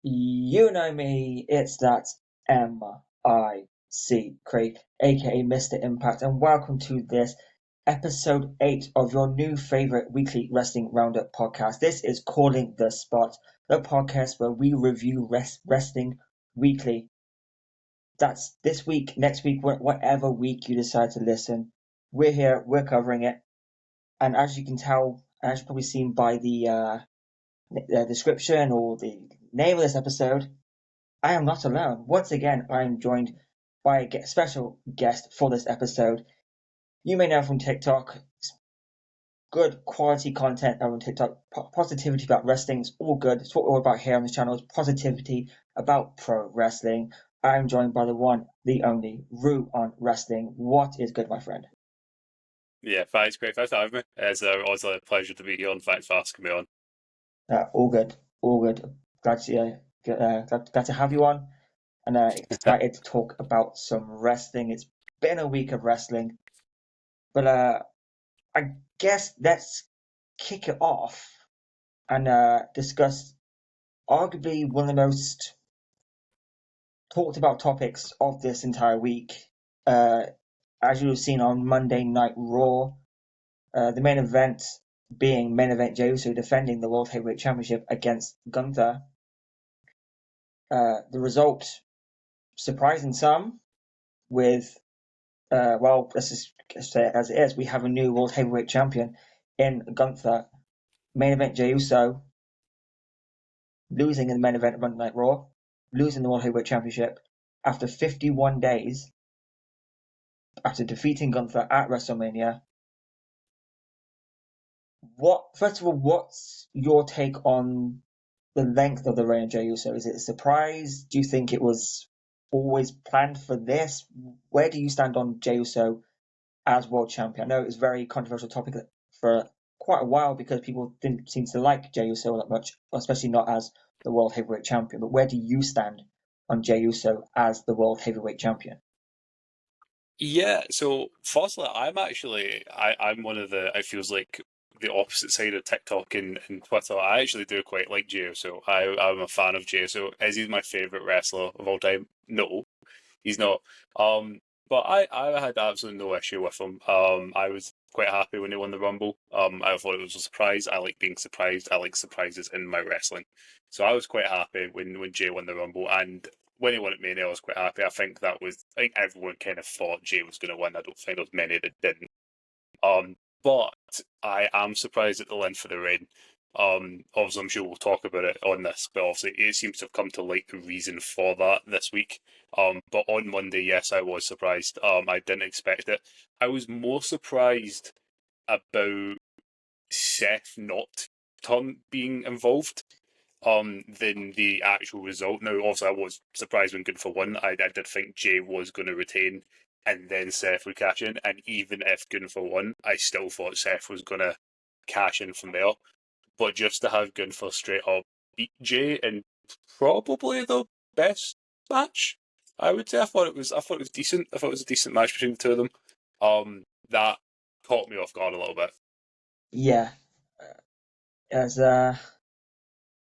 You know me, it's that MIC Craig, aka Mr. Impact, and welcome to this episode 8 of your new favorite weekly wrestling roundup podcast. This is Calling the Spot, the podcast where we review wrestling weekly. That's this week, next week, whatever week you decide to listen. We're here, we're covering it, and as you can tell, as you've probably seen by the description or the name of this episode, I am not alone. Once again, I am joined by a special guest for this episode. You may know from TikTok, good quality content on TikTok, positivity about wrestling. It's all good. It's what we're all about here on this channel. Is positivity about pro wrestling. I'm joined by the one, the only, Rue on Wrestling. What is good, my friend? Yeah, thanks, great. Thanks for having me. It's always a pleasure to be here, and thanks for asking me on. All good, all good. Glad to have you on, and excited to talk about some wrestling. It's been a week of wrestling, but I guess let's kick it off and discuss arguably one of the most talked about topics of this entire week. Uh, as you have seen on Monday Night Raw, the main event being main event Jey Uso defending the World Heavyweight Championship against Gunther. The result surprising some with, let's just say it as it is. We have a new World Heavyweight Champion in Gunther. Main event Jey Uso losing in the main event of Monday Night Raw, losing the World Heavyweight Championship after 51 days after defeating Gunther at WrestleMania. First of all, what's your take on the length of the reign of Jey Uso? Is it a surprise? Do you think it was always planned for this? Where do you stand on Jey Uso as world champion? I know it was a very controversial topic for quite a while because people didn't seem to like Jey Uso that much, especially not as the world heavyweight champion. But where do you stand on Jey Uso as the world heavyweight champion? Yeah, so firstly, I'm one of the, it feels like the opposite side of TikTok and Twitter. I actually do quite like Jey Uso. I'm a fan of Jey Uso. Is he my favourite wrestler of all time? No, he's not. But I had absolutely no issue with him. I was quite happy when he won the Rumble. I thought it was a surprise. I like being surprised. I like surprises in my wrestling. So I was quite happy when Jey won the Rumble, and when he won at Mania, I was quite happy. I think everyone kind of thought Jey was going to win. I don't think there was many that didn't. But I am surprised at the length of the reign. Obviously, I'm sure we'll talk about it on this, but obviously, it seems to have come to light the reason for that this week. But on Monday, yes, I was surprised. I didn't expect it. I was more surprised about Seth not being involved than the actual result. Now, obviously, I was surprised when Gunther won. I did think Jey was going to retain and then Seth would cash in. And even if Gunther won, I still thought Seth was going to cash in from there. But just to have Gunther straight up beat Jey in probably the best match, I would say. I thought it was decent. I thought it was a decent match between the two of them. That caught me off guard a little bit. Yeah, as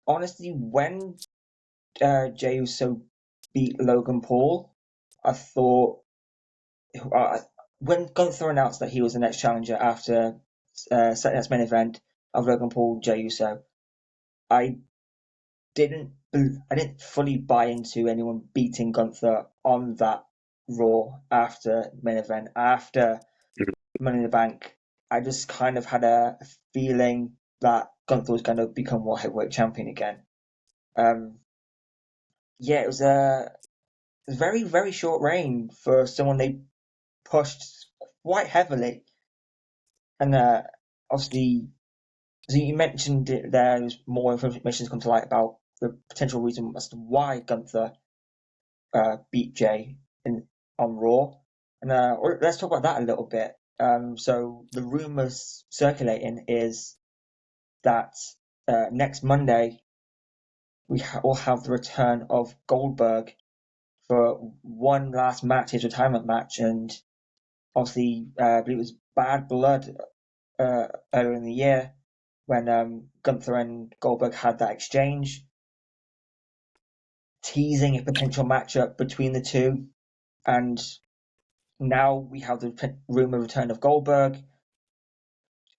honestly, when Jey Uso beat Logan Paul, I thought uh, when Gunther announced that he was the next challenger after setting his main event of Logan Paul Jey Uso, I I didn't fully buy into anyone beating Gunther on that Raw after main event after Money in the Bank. I just kind of had a feeling that Gunther was going to become world heavyweight champion again. Um, yeah, it was a very very short reign for someone they pushed quite heavily, and obviously, so you mentioned it, there's more information has come to light about the potential reason as to why Gunther beat Jey on Raw, and let's talk about that a little bit. So the rumors circulating is that next Monday will have the return of Goldberg for one last match, his retirement match, and obviously, I believe it was Bad Blood earlier in the year when Gunther and Goldberg had that exchange. teasing a potential matchup between the two, and now we have the rumored return of Goldberg.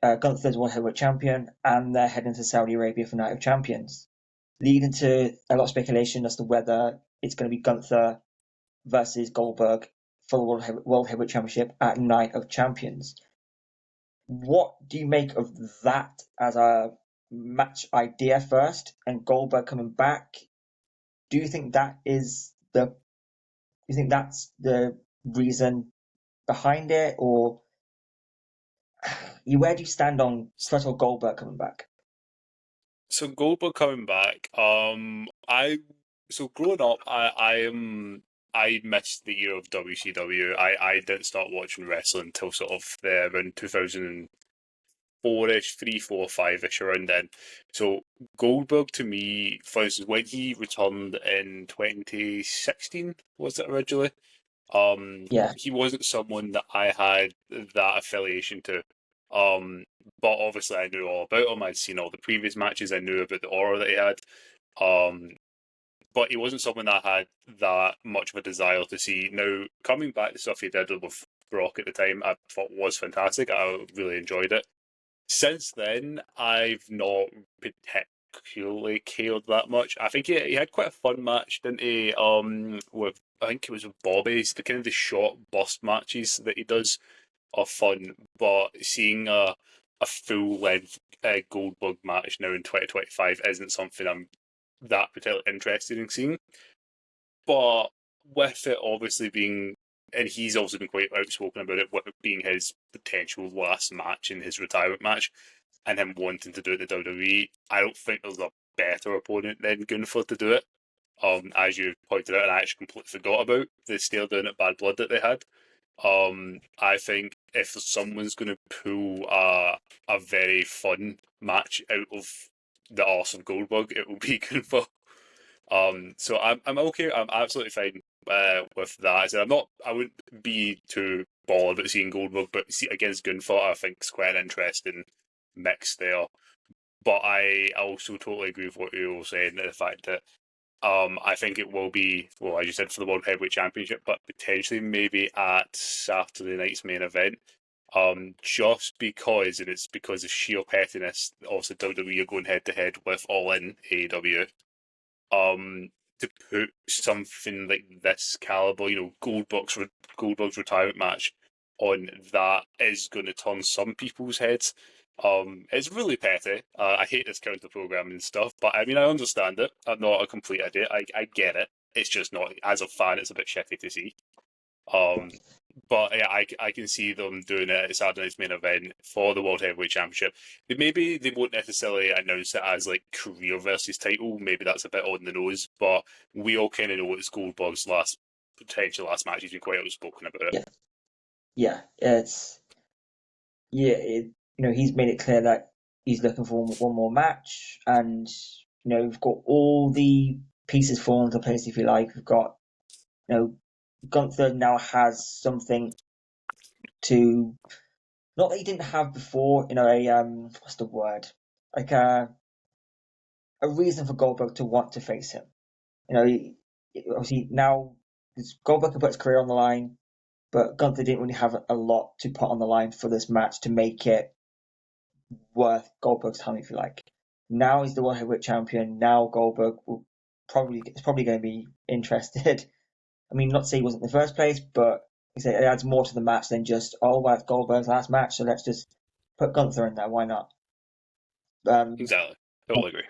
Gunther's World Heavyweight Champion, and they're heading to Saudi Arabia for Night of Champions, leading to a lot of speculation as to whether it's going to be Gunther versus Goldberg for the World Heavyweight Championship at Night of Champions. What do you make of that as a match idea first, and Goldberg coming back? Do you think that is the? Do you think that's the reason behind it, or where do you stand on first of all Goldberg coming back? So Goldberg coming back. Growing up, I missed the year of WCW. I didn't start watching wrestling until sort of around 2004-ish, 3, 4, 5-ish, around then. So Goldberg to me, for instance, when he returned in 2016, was it originally? Yeah, He wasn't someone that I had that affiliation to. But obviously I knew all about him. I'd seen all the previous matches. I knew about the aura that he had. Um, but he wasn't someone that I had that much of a desire to see. Now, coming back to stuff he did with Brock at the time, I thought was fantastic. I really enjoyed it. Since then, I've not particularly cared that much. I think he had quite a fun match, didn't he? With I think it was with Bobby. It's the kind of the short burst matches that he does are fun, but seeing a full length Goldberg match now in 2025 isn't something I'm that particularly interested in seeing. But with it obviously being, and he's also been quite outspoken about it, with it being his potential last match in his retirement match, and him wanting to do it in the WWE, I don't think there's a better opponent than Gunther to do it. As you pointed out, and I actually completely forgot about the stare down at Bad Blood that they had. I think if someone's going to pull a very fun match out of the arse of Goldberg, it will be Gunther. So I'm okay. I'm absolutely fine with that. I said I wouldn't be too bothered about seeing Goldberg, but see, against Gunther, I think it's quite an interesting mix there. But I also totally agree with what you were saying, the fact that I think it will be, well, as you said, for the World Heavyweight Championship, but potentially maybe at Saturday night's main event. Just because, and it's because of sheer pettiness, obviously WWE are going head to head with All In AEW. To put something like this caliber, Goldberg's retirement match on that is going to turn some people's heads. It's really petty. I hate this counter programming and stuff, but I mean, I understand it. I'm not a complete idiot. I get it. It's just not, as a fan, it's a bit shitty to see. Um, but yeah, I can see them doing it at Saturday's main event for the World Heavyweight Championship. Maybe they won't necessarily announce it as like career versus title. Maybe that's a bit on the nose, but we all kind of know it's Goldberg's potential last match. He's been quite outspoken about it. yeah, he's made it clear that he's looking for one more match, and we've got all the pieces falling into place, if you like. We've got, Gunther now has something to, not that he didn't have before, what's the word? Like a reason for Goldberg to want to face him. Obviously now Goldberg can put his career on the line, but Gunther didn't really have a lot to put on the line for this match to make it worth Goldberg's time, if you like. Now he's the World Heavyweight Champion. Now Goldberg is probably going to be interested. I mean, not to say he wasn't in the first place, but it adds more to the match than just, well, it's Goldberg's last match, so let's just put Gunther in there. Why not? Exactly. Totally agree.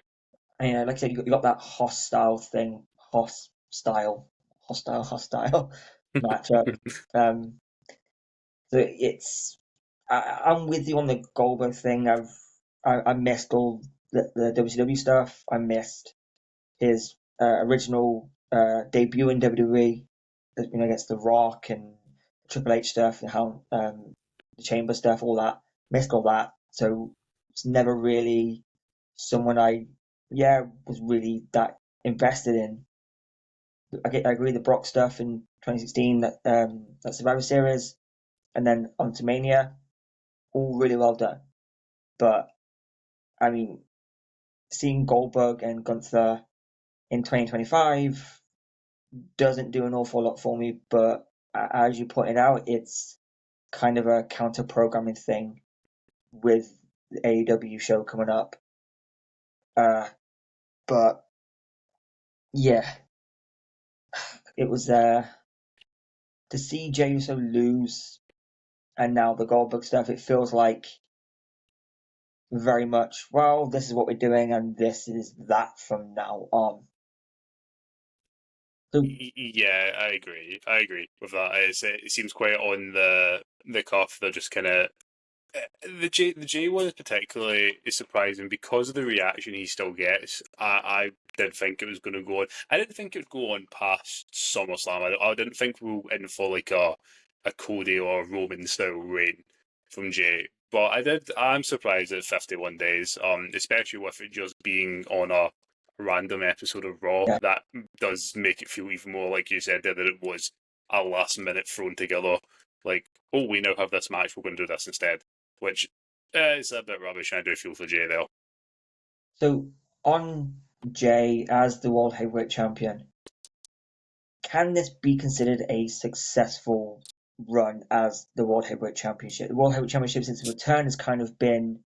And like I said, you got that hostile matchup. Um, so I'm with you on the Goldberg thing. I missed all the WCW stuff. I missed his original debut in WWE, against The Rock and Triple H stuff, and how the Chamber stuff, all that. Missed all that. So it's never really someone I was really that invested in. I agree the Brock stuff in 2016, that Survivor Series, and then on to Mania, all really well done. But I mean, seeing Goldberg and Gunther in 2025, doesn't do an awful lot for me, but as you pointed out, it's kind of a counter programming thing with the AEW show coming up. Uh, but yeah, it was to see Jey Uso lose, and now the Goldberg stuff. It feels like very much, well, this is what we're doing, and this is that from now on. So Yeah, I agree. I agree with that. It seems quite on the cuff. They're just kind of the J one is particularly surprising because of the reaction he still gets. I did think it was going to go on. I didn't think it would go on past SummerSlam. I didn't think we were in for like a Cody or Roman style reign from Jay. But I'm surprised at 51 days. Especially with it just being on a random episode of Raw. yeah, That does make it feel even more like you said there that it was a last minute thrown together. Like, oh, we now have this match. We're going to do this instead, which is a bit rubbish. I do feel for Jay there. so on Jey as the World Heavyweight Champion, can this be considered a successful run as the World Heavyweight Championship? The World Heavyweight Championship since the return has kind of been,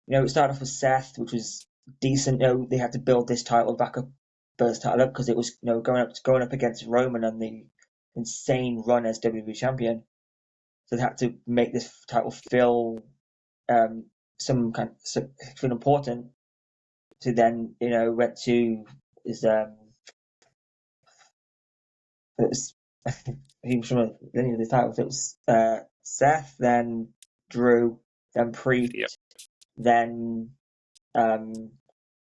it started off with Seth, which was decent. They had to build this title back up, build this title up because it was, going up against Roman and the insane run as WWE Champion. So they had to make this title feel some kind of feel important. To then, went to is it was he was from any of the titles. It was Seth, then Drew, then Yep. Priest, then um,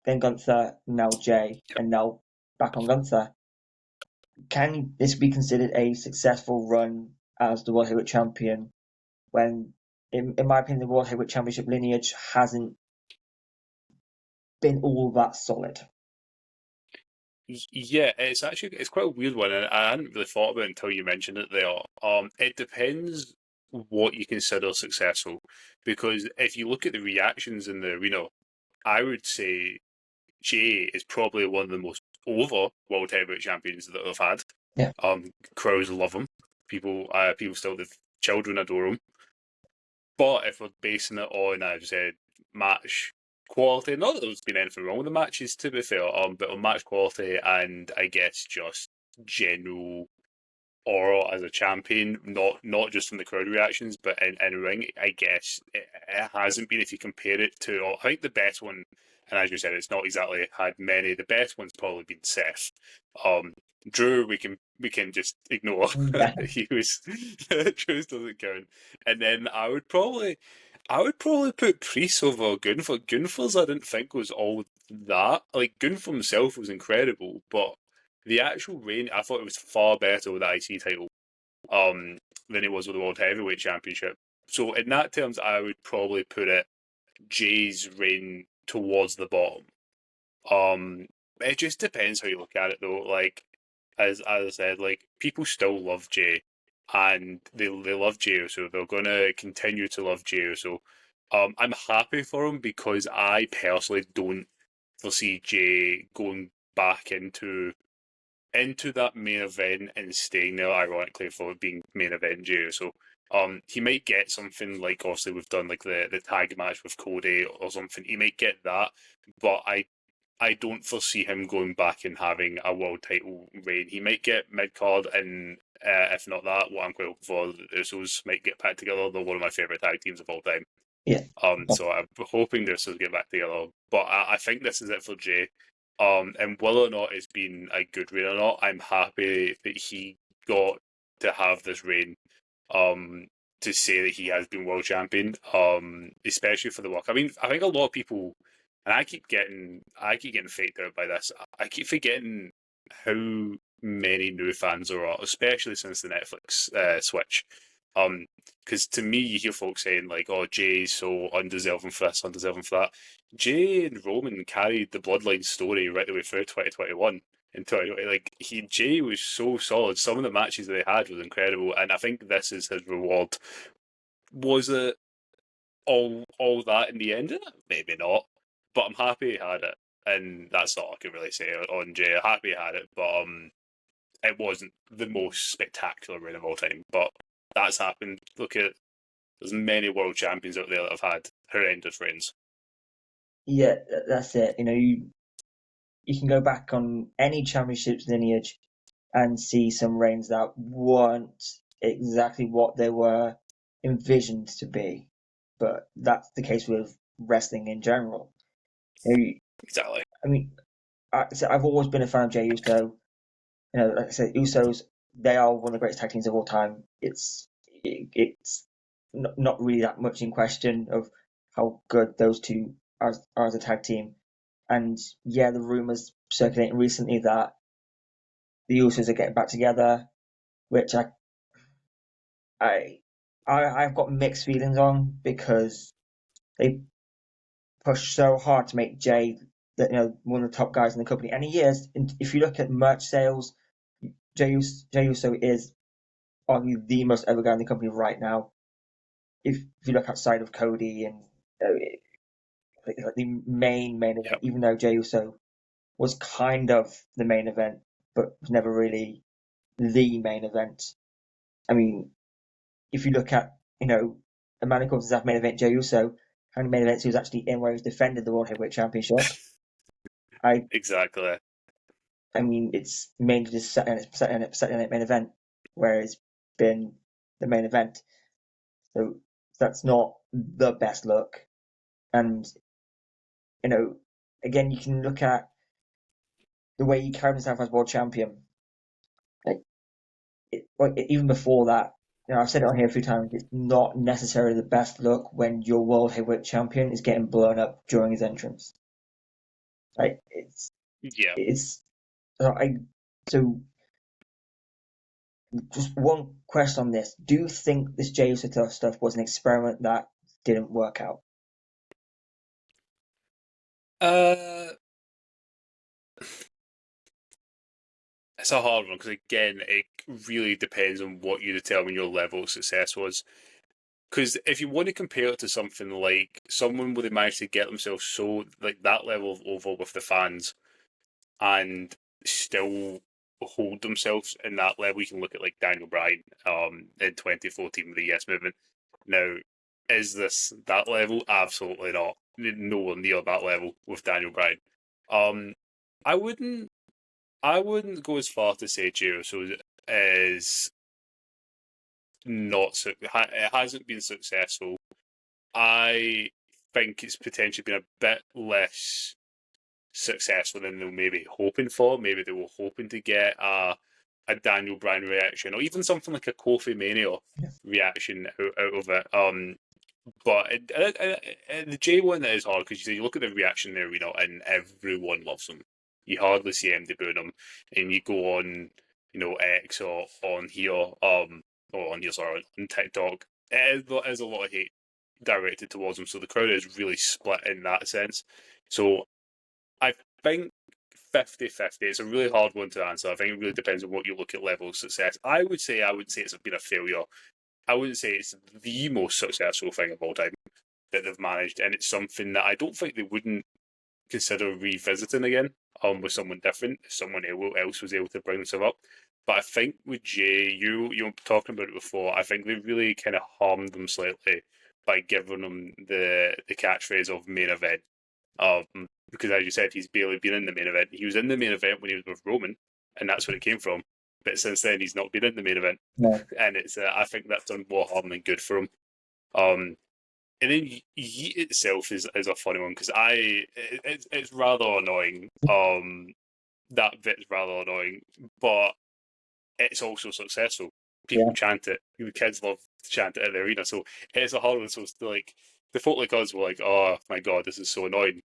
then Gunther, now Jey, Yep. and now back on Gunther. Can this be considered a successful run as the World Heavyweight Champion when, in my opinion, the World Heavyweight Championship lineage hasn't been all that solid? Yeah, it's quite a weird one, and I hadn't really thought about it until you mentioned it there. It depends what you consider successful, because if you look at the reactions in the arena, I would say Jay is probably one of the most over world heavyweight champions that they've had. Yeah. Crowds love him. People still, the children adore him. But if we're basing it on, as I said, match quality, not that there's been anything wrong with the matches, to be fair, but on match quality and I guess just general aura as a champion, not just from the crowd reactions, but in ring, I guess it hasn't been if you compare it to. I think the best one, and as you said, it's not exactly had many. The best one's probably been Seth. Drew, we can just ignore. Yeah. He was Drew doesn't count. And then I would probably put Priest over Gunther. Gunther's I didn't think was all that. Like Gunther himself was incredible, but the actual reign, I thought it was far better with the IC title than it was with the World Heavyweight Championship. So in that terms, I would probably put it Jay's reign towards the bottom. It just depends how you look at it, though. Like as I said, like people still love Jay, and they love Jey, so they're gonna continue to love Jey. So, I'm happy for him because I personally don't foresee Jay going back into that main event and staying there, ironically, for it being main event Jey. So he might get something like obviously we've done like the tag match with Cody or something. He might get that, but I don't foresee him going back and having a world title reign. He might get mid card, and if not that, what I'm quite hoping for, the Usos might get back together. They're one of my favorite tag teams of all time. Yeah. So I'm hoping the Usos get back together. But I think this is it for Jay. And whether or not it's been a good reign or not, I'm happy that he got to have this reign. To say that he has been world champion. Especially for the work. I mean, I think a lot of people, and I keep getting faked out by this. I keep forgetting how many new fans there are, especially since the Netflix switch. Because to me, you hear folks saying like, "Oh, Jay's so undeserving for this, undeserving for that." Jay and Roman carried the Bloodline story right the way through 2021 and 2020. Like Jay was so solid. Some of the matches that they had was incredible, and I think this is his reward. Was it all that in the end? Maybe not, but I'm happy he had it, and that's all I can really say on Jay. I'm happy he had it, but it wasn't the most spectacular reign of all time, but that's happened. Look at there's many world champions out there that have had horrendous reigns. Yeah, that's it. You can go back on any championships lineage and see some reigns that weren't exactly what they were envisioned to be. But that's the case with wrestling in general. Exactly. I mean, I've always been a fan of Jey Uso. Like I said, Usos, they are one of the greatest tag teams of all time. It's not really that much in question of how good those two are as a tag team. And yeah, the rumors circulating recently that the Usos are getting back together, which I, I've got mixed feelings on because they pushed so hard to make Jey one of the top guys in the company, and he is. And if you look at merch sales, Jey Uso is arguably the most ever guy in the company right now. If you look outside of Cody and like the main event, Yep. even though Jey Uso was kind of the main event, but was never really the main event. I mean, if you look at a man who calls himself main event Jey Uso, how many main events he was actually in where he's defended the World Heavyweight Championship? I Exactly. I mean, it's mainly just setting it main event, where it's been the main event. So that's not the best look. And you know, again, you can look at the way he carried himself as world champion. Like even before that, I've said it on here a few times. It's not necessarily the best look when your world heavyweight champion is getting blown up during his entrance. Like Yeah. it's I so just one question on this: do you think this Jey Uso stuff was an experiment that didn't work out? Uh, it's a hard one because again, it really depends on what you determine your level of success was. Because if you want to compare it to something like someone where they managed to get themselves so like that level of over with the fans and still hold themselves in that level, you can look at like Daniel Bryan in 2014 with the Yes Movement. Now, is this that level? Absolutely not. Nowhere near that level with Daniel Bryan. Um, I wouldn't I wouldn't go as far to say Jey Uso is not it hasn't been successful. I think it's potentially been a bit less successful than they were maybe hoping for. Maybe they were hoping to get a Daniel Bryan reaction or even something like a Kofi Mania reaction out of it. But the J one is hard because you look at the reaction there, and everyone loves him. You hardly see him booing him, and you go on, X or on here, or on here, sorry, on TikTok. It is a lot of hate directed towards him, so the crowd is really split in that sense. So I think 50-50. It's a really hard one to answer. I think it really depends on what you look at level of success. I would say it's been a failure. I wouldn't say it's the most successful thing of all time that they've managed, and it's something that I don't think they wouldn't consider revisiting again with someone different, if someone else was able to bring themselves up. But I think with Jey, you were talking about it before, I think they really kind of harmed them slightly by giving them the catchphrase of main event. Because as you said, he's barely been in the main event. He was in the main event when he was with Roman, and that's where it came from. But since then, he's not been in the main event, No. and it's I think that's done more harm than good for him. Um, and then Yeet itself is a funny one because it's rather annoying. That bit's rather annoying, but it's also successful. People Yeah. chant it. The kids love to chant it at the arena, so it's a hard one. So it's like the folk like us were like, "Oh my god, this is so annoying,"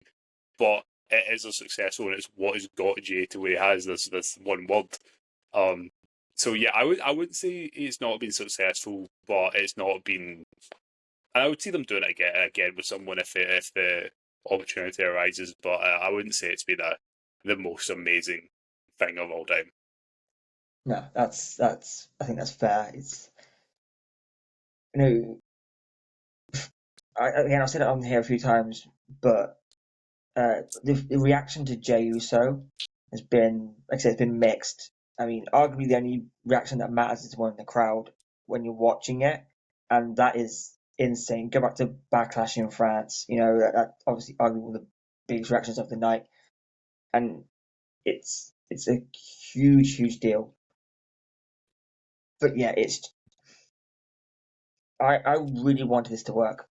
but it is a successful, and it's what has got Jey to where he has this one word. Um, so yeah, I wouldn't say it's not been successful, but it's not been. And I would see them doing it again with someone if the opportunity arises, but I wouldn't say it's been the most amazing thing of all time. No, that's I think that's fair. It's you know again I've said it on here a few times, but the reaction to Jey Uso has been, like I said, it's been mixed. I mean, arguably the only reaction that matters is the one in the crowd when you're watching it, and that is insane. Go back to Backlash in France, that obviously arguably one of the biggest reactions of the night, and it's a huge deal. But yeah, I really wanted this to work,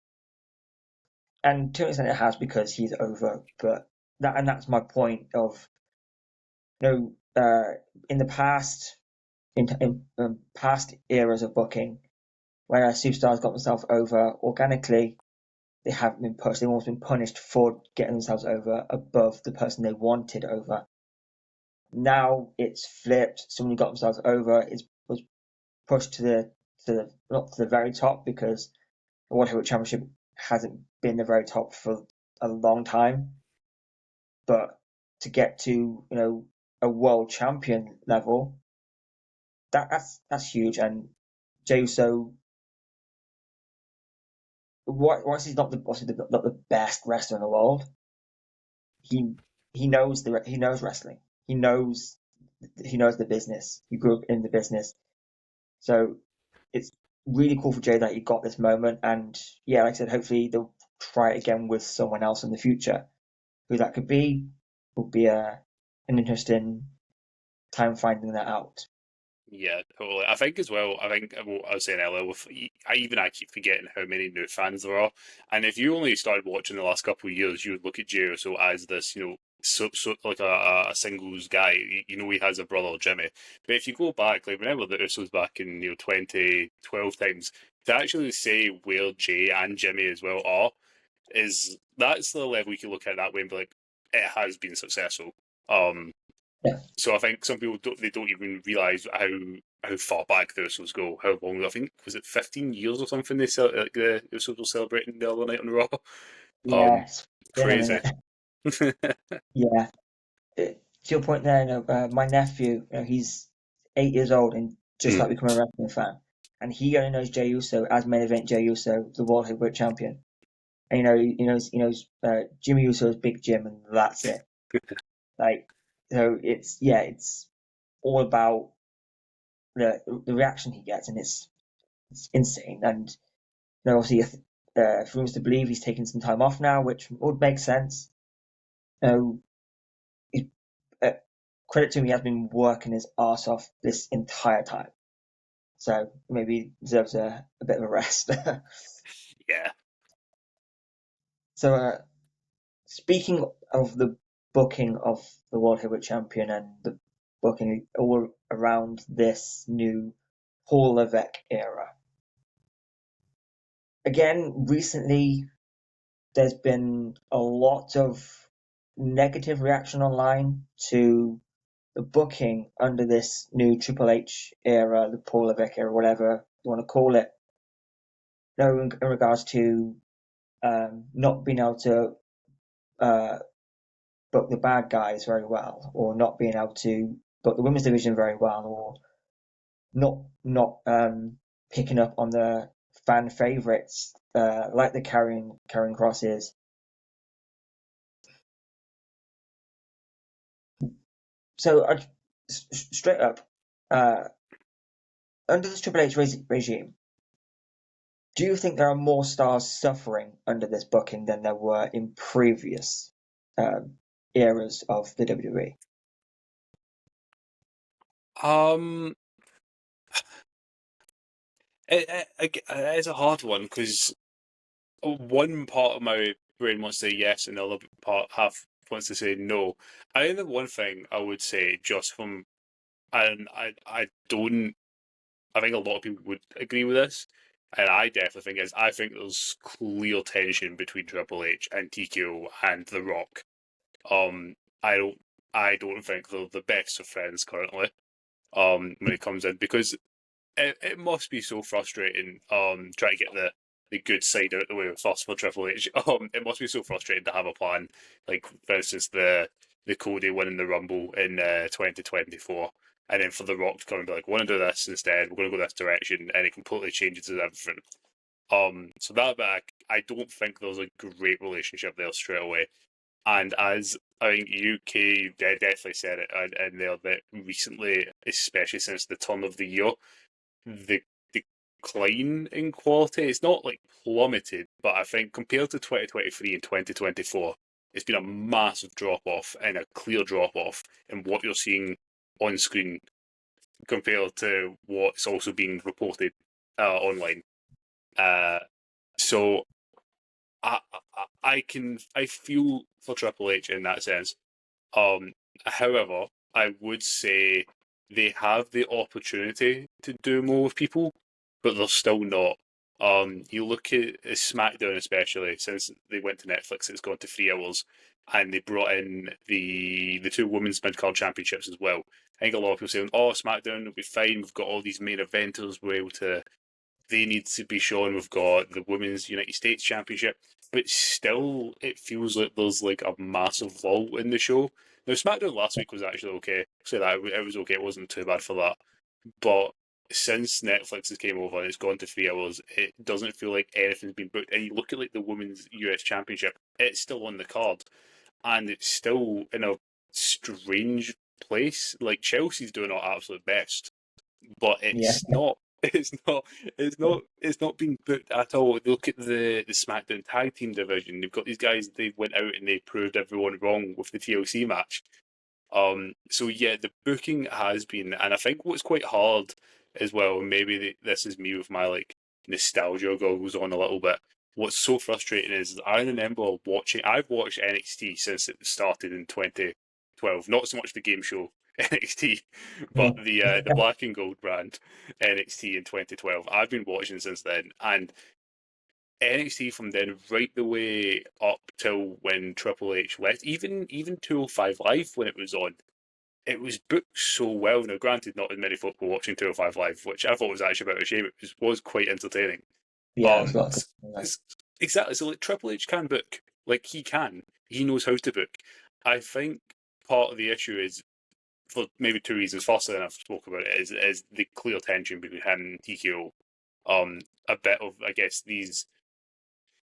and to an extent it has because he's over. But that's my point of in the past in past eras of booking, where superstars got themselves over organically, they haven't been pushed. They've almost been punished for getting themselves over above the person they wanted over. Now it's flipped. Someone who got themselves over was pushed to the not to the very top because the World Heavyweight Championship hasn't been the very top for a long time. But to get to a world champion level, that's huge. And Jey Uso, whilst he's not the best wrestler in the world, he he knows wrestling. He knows the business. He grew up in the business, so it's really cool for Jay that he got this moment. And yeah, like I said, hopefully they'll try it again with someone else in the future. Who that could be will be an interesting time finding that out. Yeah, totally. I think as well, what I was saying earlier, I keep forgetting how many new fans there are. And if you only started watching the last couple of years, you would look at Jey Uso as this, so like a singles guy. He has a brother, Jimmy. But if you go back, like whenever the Usos back in 2012 times, to actually say where Jey and Jimmy as well are, that's the level you can look at that way and be like, it has been successful. Um, Yeah, so I think some people don't even realise how far back the Usos go. How long? I think was it 15 years or something. The Usos were celebrating the other night on Raw. yeah, Um, it's been a Crazy. minute. Yeah, to your point there, my nephew, he's 8 years old and just Mm. like becoming a wrestling fan, and he only knows Jey Uso as main event Jey Uso, the World Heavyweight Champion. And Jimmy Uso's Big Jim, and that's it. Like, so it's all about the reaction he gets, and it's insane. And obviously, for him to believe he's taking some time off now, which would make sense. You he, uh, Credit to him, he has been working his ass off this entire time, so maybe he deserves a bit of a rest. Yeah. So, speaking of the booking of the World Heavyweight Champion and the booking all around this new Paul Levesque era, again, recently there's been a lot of negative reaction online to the booking under this new Triple H era, the Paul Levesque era, whatever you want to call it. In regards to not being able to uh, book the bad guys very well, or not being able to book the women's division very well, or not picking up on the fan favorites like the carrying crosses. So straight up, uh, under this Triple H regime, do you think there are more stars suffering under this booking than there were in previous um, eras of the WWE? Um, it's a hard one because one part of my brain wants to say yes, and the other part half wants to say no. I think the one thing I would say, just from and I don't. I think a lot of people would agree with this, and I definitely think is I think there's clear tension between Triple H and TKO and The Rock. Um, I don't I don't think they're the best of friends currently. When it comes in because it must be so frustrating. Trying to get the good side out the way first for Triple H. It must be so frustrating to have a plan like for instance the Cody winning the Rumble in 2024. And then for The Rock to come and be like, "We want to do this instead. We're going to go this direction," and it completely changes everything. So that back, I don't think there's a great relationship there straight away. And as I think UK definitely said it in there that recently, especially since the turn of the year, the decline in quality, it's not like plummeted, but I think compared to 2023 and 2024, it's been a massive drop off and a clear drop off in what you're seeing on screen compared to what's also being reported online. Uh, so I feel for Triple H in that sense. Um, However, I would say they have the opportunity to do more with people, but they're still not. You look at SmackDown, especially since they went to Netflix, it's gone to 3 hours, and they brought in the two women's mid card championships as well. I think a lot of people saying, "Oh, SmackDown will be fine. We've got all these main eventers. We're able to they need to be shown. We've got the Women's United States Championship, but still, it feels like there's like a massive lull in the show. Now, SmackDown last week was actually okay. So that it was okay. It wasn't too bad for that. But since Netflix has came over and it's gone to 3 hours, it doesn't feel like anything's been booked. And you look at like the Women's US Championship, it's still on the card, and it's still in a strange place. Like Chelsea's doing our absolute best, but Yeah, it's not. It's not being booked at all. Look at the SmackDown Tag Team division. They've got these guys. They went out and they proved everyone wrong with the TLC match. So yeah, the booking has been, and I think what's quite hard as well. And maybe this is me with my like nostalgia goes on a little bit. What's so frustrating is I remember watching. I've watched NXT since it started in 2012. Not so much the game show NXT, but mm, the black and gold brand NXT in 2012. I've been watching since then, and NXT from then right the way up till when Triple H left, even 205 Live when it was on, it was booked so well. Now, granted, not as many people watching 205 Live, which I thought was actually about a shame. Was quite entertaining. yeah, there's Um, lots of like, exactly. So like Triple H can book, like he can. He knows how to book. I think part of the issue is for maybe two reasons. Firstly, and I've spoken about it, is the clear tension between him and TKO. A bit of I guess these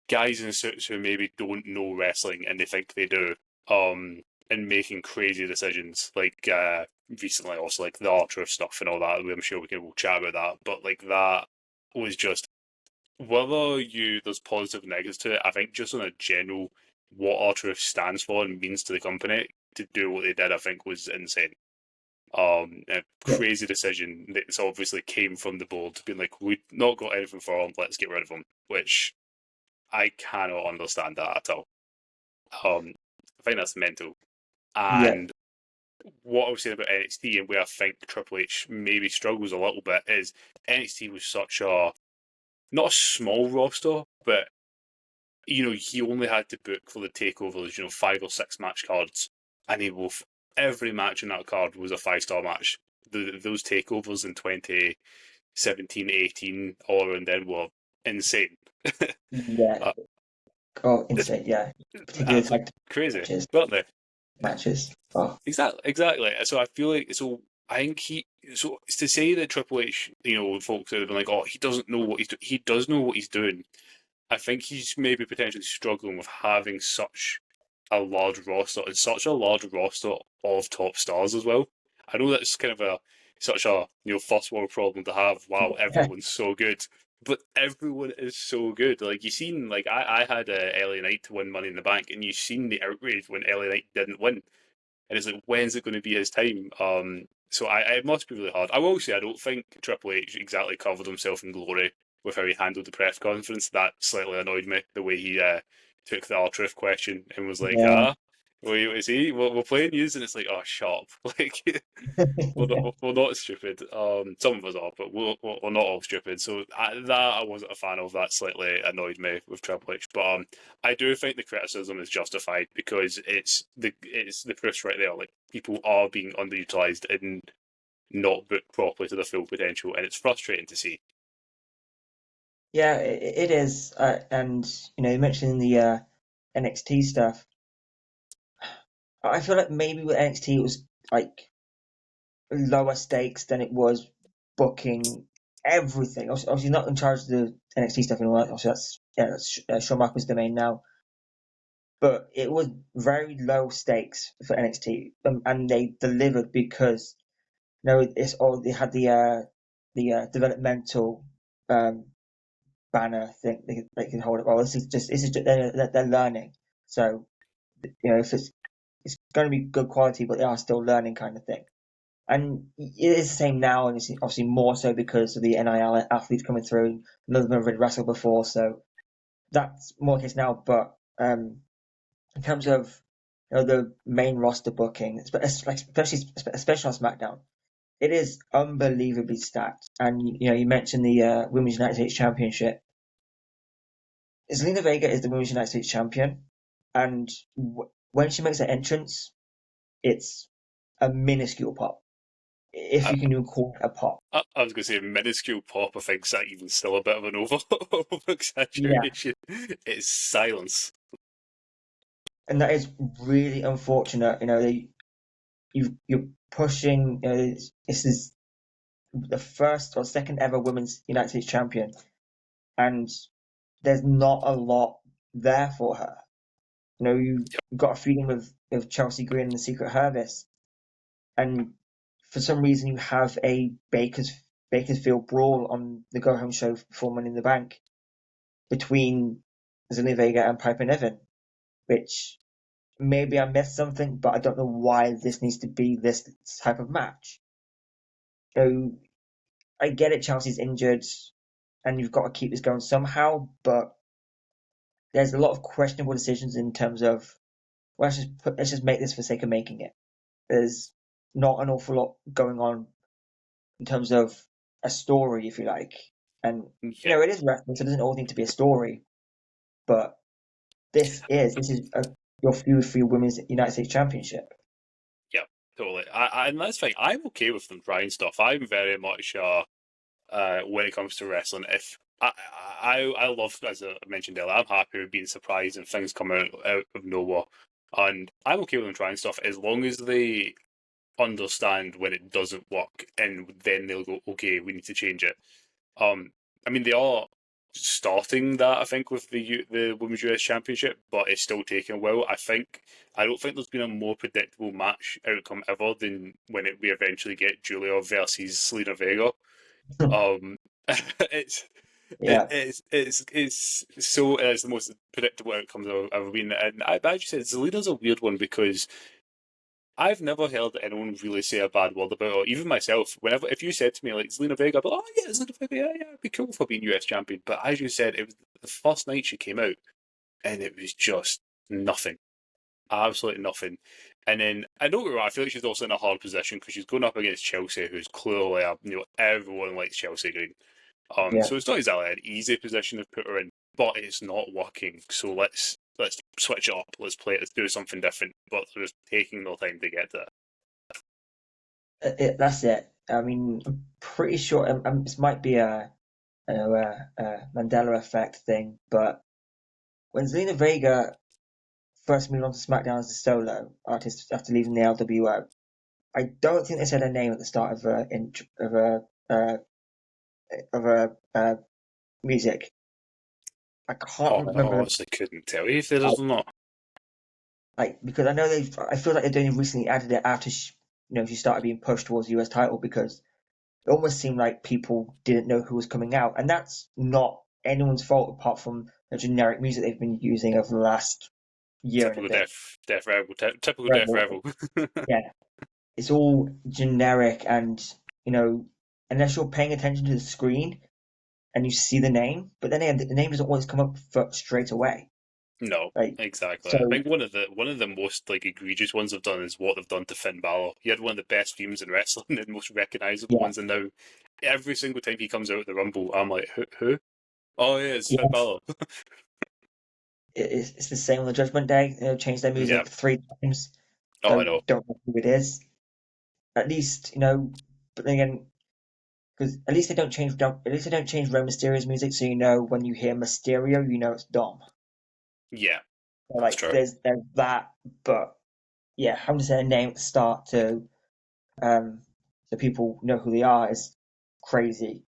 guys in suits who maybe don't know wrestling and they think they do, and making crazy decisions like recently, also like the R-Truth stuff and all that. I'm sure we'll chat about that, but like that was just whether you there's positive and negatives to it. I think just on a general what R-Truth stands for and means to the company to do what they did, I think was insane. A yeah, crazy decision that's obviously came from the board, being like, we've not got anything for him, let's get rid of him, which I cannot understand that at all. I think that's mental. yeah, And what I was saying about NXT and where I think Triple H maybe struggles a little bit is NXT was such a not a small roster, but he only had to book for the takeovers, 5 or 6 match cards, and every match in that card was a 5-star match. Those takeovers in 2017, 18, all around then were insane. yeah. uh, Oh, it's insane, yeah. Particularly the absolutely tag team crazy, matches, weren't they? Oh, Exactly. So I feel like I think it's to say that Triple H, folks have been like, oh, he doesn't know what he's doing. He does know what he's doing. I think he's maybe potentially struggling with having such a large roster and such a large roster of top stars as well. I know that's kind of such a first world problem to have. Wow, yeah. everyone's so good, but everyone is so good. Like you seen, like I had LA Knight to win Money in the Bank, and you seen the outrage when LA Knight didn't win, and it's like when's it going to be his time? So it must be really hard. I will say I don't think Triple H exactly covered himself in glory with how he handled the press conference. That slightly annoyed me, the way he took the R-Truth question and was like, Yeah. is he? We're playing news, and it's like, oh, shut up. Like, we're not stupid. Some of us are, but we're not all stupid. So I wasn't a fan of. That slightly annoyed me with Triple H. But I do think the criticism is justified because it's the proofs right there. Like people are being underutilized and not booked properly to their full potential, and it's frustrating to see. Yeah, it is. And you mentioned the NXT stuff. I feel like maybe with NXT it was like lower stakes than it was booking everything. Obviously not in charge of the NXT stuff and all that. Obviously that's Shawn Michaels' domain now. but it was very low stakes for NXT, and they delivered because it's all they had the developmental um, banner thing they can hold up. Well, this is just they're learning, so if it's going to be good quality, but they are still learning kind of thing. And it is the same now, and it's obviously more so because of the NIL athletes coming through. None of them have already wrestled before, so that's more the case now. But in terms of the main roster booking, especially on SmackDown, it is unbelievably stacked. And you mentioned the Women's United States Championship. Zelina Vega is the Women's United States Champion, and when she makes her entrance, it's a minuscule pop, if I, you can even call it a pop. I was going to say minuscule pop. I think that even still a bit of an over Yeah, exaggeration. It's silence. and that is really unfortunate. You're pushing. This is the first or second ever Women's United States Champion, and there's not a lot there for her. You've got a feeling with Chelsea Green and the Secret Service, and for some reason you have a Bakersfield brawl on the Go Home show for Money in the Bank between Zelina Vega and Piper Niven, which maybe I missed something, but I don't know why this needs to be this type of match. So I get it, Chelsea's injured, and you've got to keep this going somehow, but there's a lot of questionable decisions in terms of let's just make this for the sake of making it. There's not an awful lot going on in terms of a story, if you like. And Yeah, it is wrestling, so it doesn't all need to be a story. But this is your feud for your Women's United States Championship. yeah, totally. And that's fine. I'm okay with them trying stuff. I'm very much when it comes to wrestling. If I love, as I mentioned earlier, I'm happy with being surprised and things come out of nowhere, and I'm okay with them trying stuff as long as they understand when it doesn't work, and then they'll go, okay, we need to change it. Um, I mean, they are starting that, I think, with the Women's US Championship, but it's still taking a while. I don't think there's been a more predictable match outcome ever than when we eventually get Julia versus Selena Vega. Um, it's Yeah, it's the most predictable outcomes I've ever been, and I just said Zelina's a weird one because I've never heard anyone really say a bad word about her. Even myself, whenever if you said to me like Zelina Vega, I'd be like, oh yeah, Zelina Vega, yeah, it'd be cool for being US champion. But as you said, it was the first night she came out, and it was just nothing, absolutely nothing. And then I don't get me wrong, I feel like she's also in a hard position because she's going up against Chelsea, who's clearly everyone likes Chelsea Green. yeah. So it's not exactly an easy position to put her in, but it's not working. So let's switch it up. Let's play it. Let's do something different. But they're just taking their time to get to it. That's it. I mean, I'm pretty sure this might be a Mandela effect thing, but when Zelina Vega first moved on to SmackDown as a solo artist after leaving the LWO, I don't think they said her name at the start of uh, music. I Oh, can't I remember honestly couldn't tell you if there is or not. because I know I feel like they only recently added it after she started being pushed towards the US title because it almost seemed like people didn't know who was coming out, and that's not anyone's fault apart from the generic music they've been using over the last year and a Typical bit. Death Rebel. Typical Death Rebel, Rebel. yeah, it's all generic, and you know, unless you're paying attention to the screen and you see the name, but then again, the name doesn't always come up straight away. No, Like, exactly. I so think one of the most like egregious ones they've done is what they've done to Finn Balor. He had one of the best themes in wrestling and most recognizable yeah, ones, and now every single time he comes out of the Rumble, I'm like, who? Oh yeah, it's Finn yeah, Balor. it's the same on the Judgment Day. Changed their Yeah. music 3 times. Oh, I know. Don't know who it is. At least but then again, because at least they don't change. At least they don't change Rey Mysterio's music, so when you hear Mysterio, you know it's Dom. Yeah, So, that's like true. there's that, but yeah, having to say a name at the start um so people know who they are is crazy.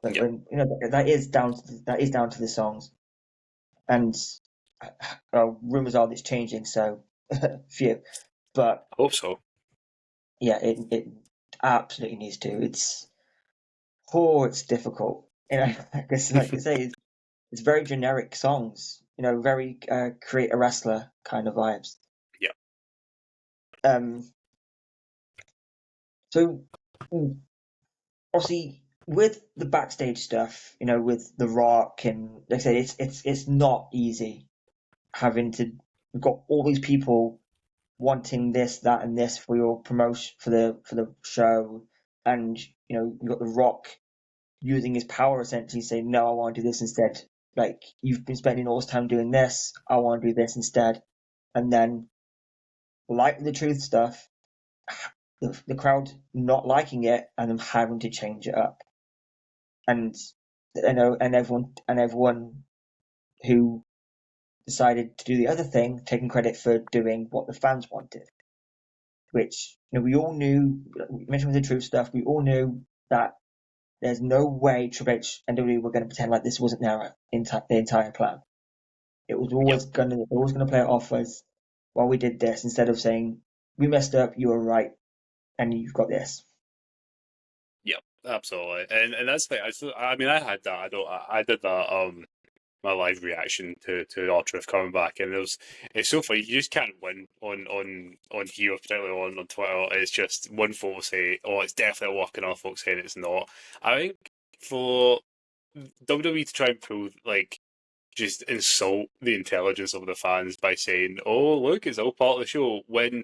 Like Yep. when that is down to the songs, and Rumors are that it's changing, so phew. But Hope so. yeah, it absolutely needs to. It's difficult. Because like I say, it's very generic songs. Very create a wrestler kind of vibes. Yeah. Um, so obviously with the backstage stuff, with The Rock and like I said, it's not easy having to. We've got all these people wanting this, that, and this for your promotion for the show, and you've got The Rock using his power essentially saying, no, I want to do this instead. Like, you've been spending all this time doing this, I want to do this instead. And then, like the truth stuff, the crowd not liking it and them having to change it up. And and everyone who decided to do the other thing taking credit for doing what the fans wanted. Which we all knew. We mentioned with the truth stuff, we all knew that there's no way Triple H and WWE were going to pretend like this wasn't their entire plan. It was Yep. always gonna play it off as, well, we did this instead of saying we messed up, you were right, and you've got this. Yep. Absolutely. And that's the thing. I mean, I had that. I did that. My live reaction to Ultra coming back, and it's so funny. You just can't win on here, particularly on Twitter. It's just one folks say, "Oh, it's definitely working," other folks saying it's not. I think for WWE to try and prove just insult the intelligence of the fans by saying, "Oh, look, it's all part of the show," when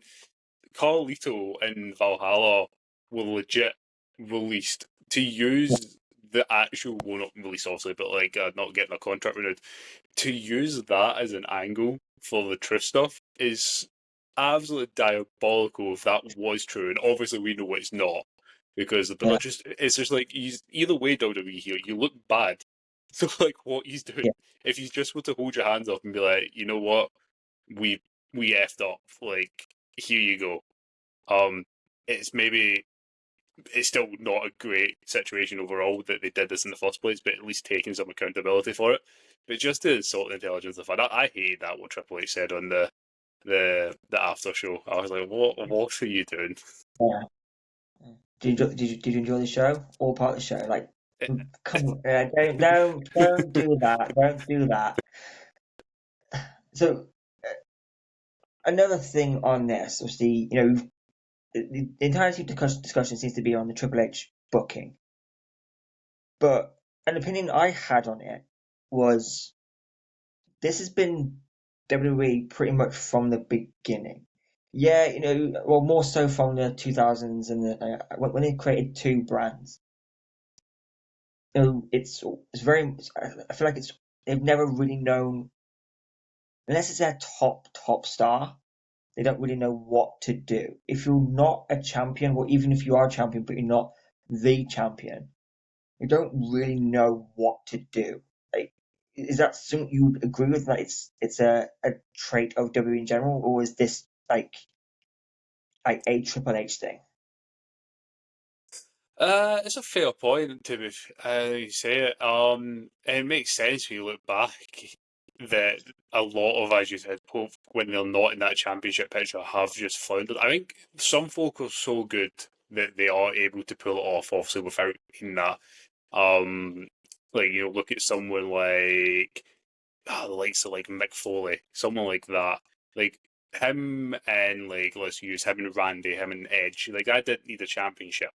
Carlito and Valhalla were legit released to use the actual, well, not released obviously, but not getting a contract renewed, to use that as an angle for the truth stuff is absolutely diabolical if that was true. And obviously we know it's not, because Yeah, it's just like, he's either way, WWE here, you look bad. So like what he's doing, yeah, if he's just want to hold your hands up and be like, you know what, we we effed up, like, here you go. Um, it's maybe it's still not a great situation overall that they did this in the first place, but at least taking some accountability for it. But just to insult the intelligence of the fan, I hated that what Triple H said on the after show. I was like, what are you doing? yeah. Did you enjoy the show? All part of the show? Like, come on, don't do that. Don't do that. So another thing on this, obviously, the entirety of the discussion seems to be on the Triple H booking, but an opinion I had on it was this has been WWE pretty much from the beginning. Yeah, well, more so from the 2000s and when they created two brands. It's very. I feel like they've never really known, unless it's their top star. They don't really know what to do. If you're not a champion, or even if you are a champion but you're not the champion, you don't really know what to do. Like, is that something you would agree with? That it's a trait of WWE in general, or is this like a Triple H thing? It's a fair point to be. You say it. And it makes sense when you look back that a lot of, as you said, when they're not in that championship picture, have just floundered. I think some folk are so good that they are able to pull it off, obviously, without being that. Um, look at someone like the likes of like Mick Foley, someone like that, like him and let's use him and Randy, him and Edge. Like, I didn't need a championship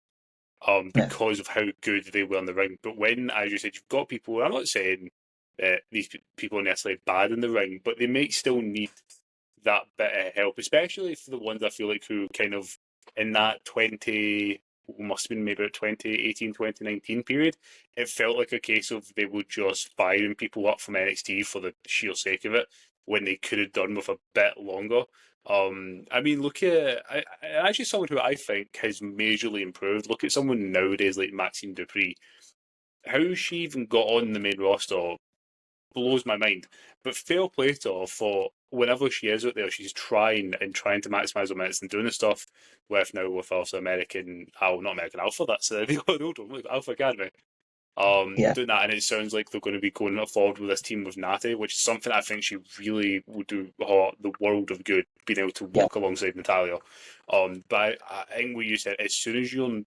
Yeah, because of how good they were in the ring. But when, as you said, you've got people, I'm not saying these people are necessarily bad in the ring, but they may still need that bit of help, especially for the ones I feel like who kind of in that 20, must have been maybe about 2018, 2019 period, it felt like a case of they were just firing people up from NXT for the sheer sake of it when they could have done with a bit longer. I mean, look at actually someone who I think has majorly improved. Look at someone nowadays like Maxine Dupree. How she even got on the main roster blows my mind. But fair play to her for whenever she is out there, she's trying to maximise her minutes and doing the stuff with also American, not American Alpha. That's the old one, Alpha Academy. Yeah, doing that, and it sounds like they're going to be going forward with this team with Natty, which is something I think she really would do the world of good, being able to yeah, work alongside Natalia. But I think what you said, as soon as you're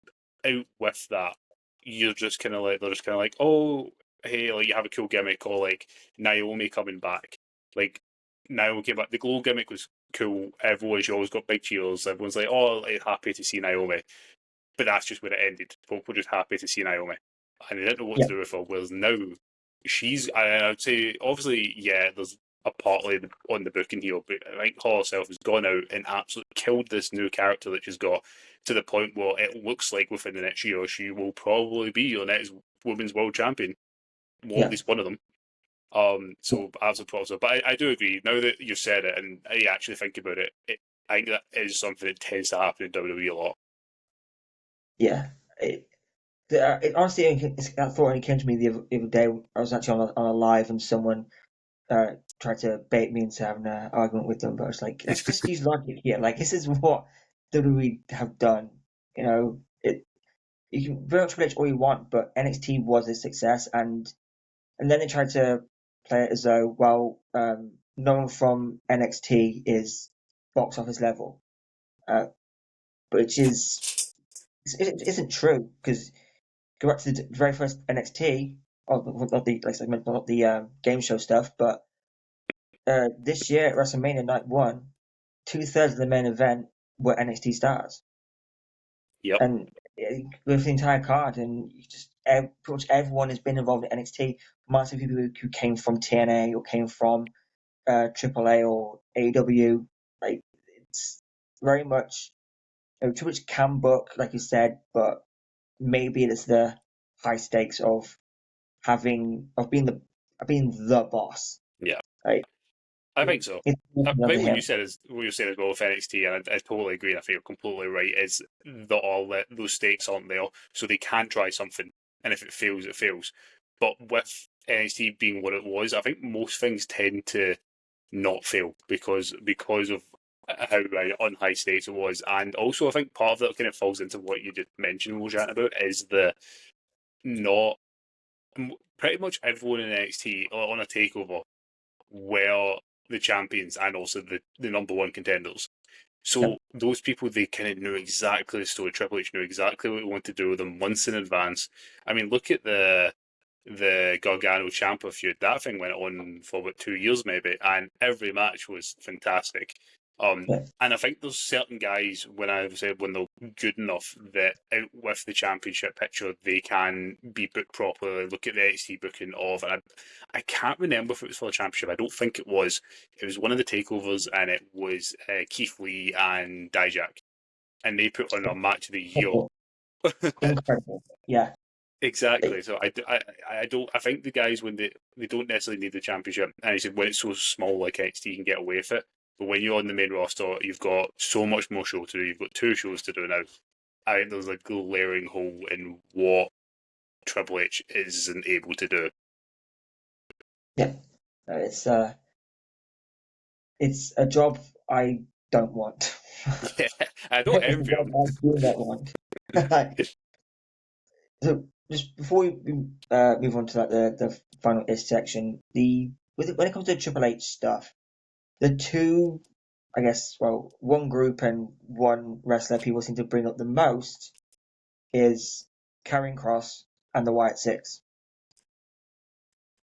out with that, you're just kind of like they're just kind of like, oh, hey, like you have a cool gimmick, or like Naomi coming back, like Naomi came back. The glow gimmick was cool. She always got big cheers. Everyone's like, oh, like, happy to see Naomi. But that's just where it ended. Folk were just happy to see Naomi, and they didn't know what yeah, to do with her. Whereas now, I'd say, obviously, yeah, there's a partly on the booking here, but I think Hall herself has gone out and absolutely killed this new character that she's got to the point where it looks like within the next year she will probably be your next women's world champion, or at yeah, least one of them. yeah, So absolute props. But I do agree. Now that you've said it, and I actually think about it, I think that is something that tends to happen in WWE a lot. yeah. It honestly, that thought only came to me the other day. I was actually on a live and someone tried to bait me into having an argument with them, but I was like, let's just use logic here. Like, this is what WWE have done. You know, you can very much relate all you want, but NXT was a success, and then they tried to play it as though, well, no one from NXT is box office level, uh, which it isn't true because go back to the very first NXT, or not the like I mentioned, not the game show stuff, but this year at WrestleMania Night One, 2/3 of the main event were NXT stars, Yep. and with the entire card, and pretty much everyone has been involved in NXT. Minus the people who came from TNA or came from AAA or AEW. Like it's very much Triple H can book, like you said, but maybe it's the high stakes of being the boss. Yeah. Like I think so. it's I under think what you him. said is what you're saying as well with NXT, and I totally agree. And I think you're completely right. Is that all those stakes aren't there, so they can try something, and if it fails, it fails. But with NXT being what it was, I think most things tend to not fail because of how on high stakes it was, and also I think part of that kind of falls into what you just mentioned, we were chatting about, is the not pretty much everyone in NXT on a takeover were the champions and also the number one contenders. Yep. So those people, they kind of knew exactly the story. Triple H knew exactly what he wanted to do with them months in advance. I mean, look at the Gargano Ciampa feud. That thing went on for about 2 years maybe, and every match was fantastic. Yeah. And I think there's certain guys when I said when they're good enough that out with the championship picture they can be booked properly. Look at the NXT booking of, and I can't remember if it was for the championship. I don't think it was. It was one of the takeovers, and it was Keith Lee and Dijak, and they put on a match of the year. Incredible. Incredible. Yeah. Exactly. It, So I don't I think the guys when they don't necessarily need the championship, and I said when it's so small like XT you can get away with it. But when you're on the main roster, you've got so much more show to do. You've got two shows to do now. I think there's a glaring hole in what Triple H isn't able to do. yeah. It's it's a job I don't want. Yeah, I don't It's a envy job him. I do not want. So just before we move on to like the final ish section, when it comes to Triple H stuff, the two, I guess, well, one group and one wrestler people seem to bring up the most is Karrion Cross and the White Six.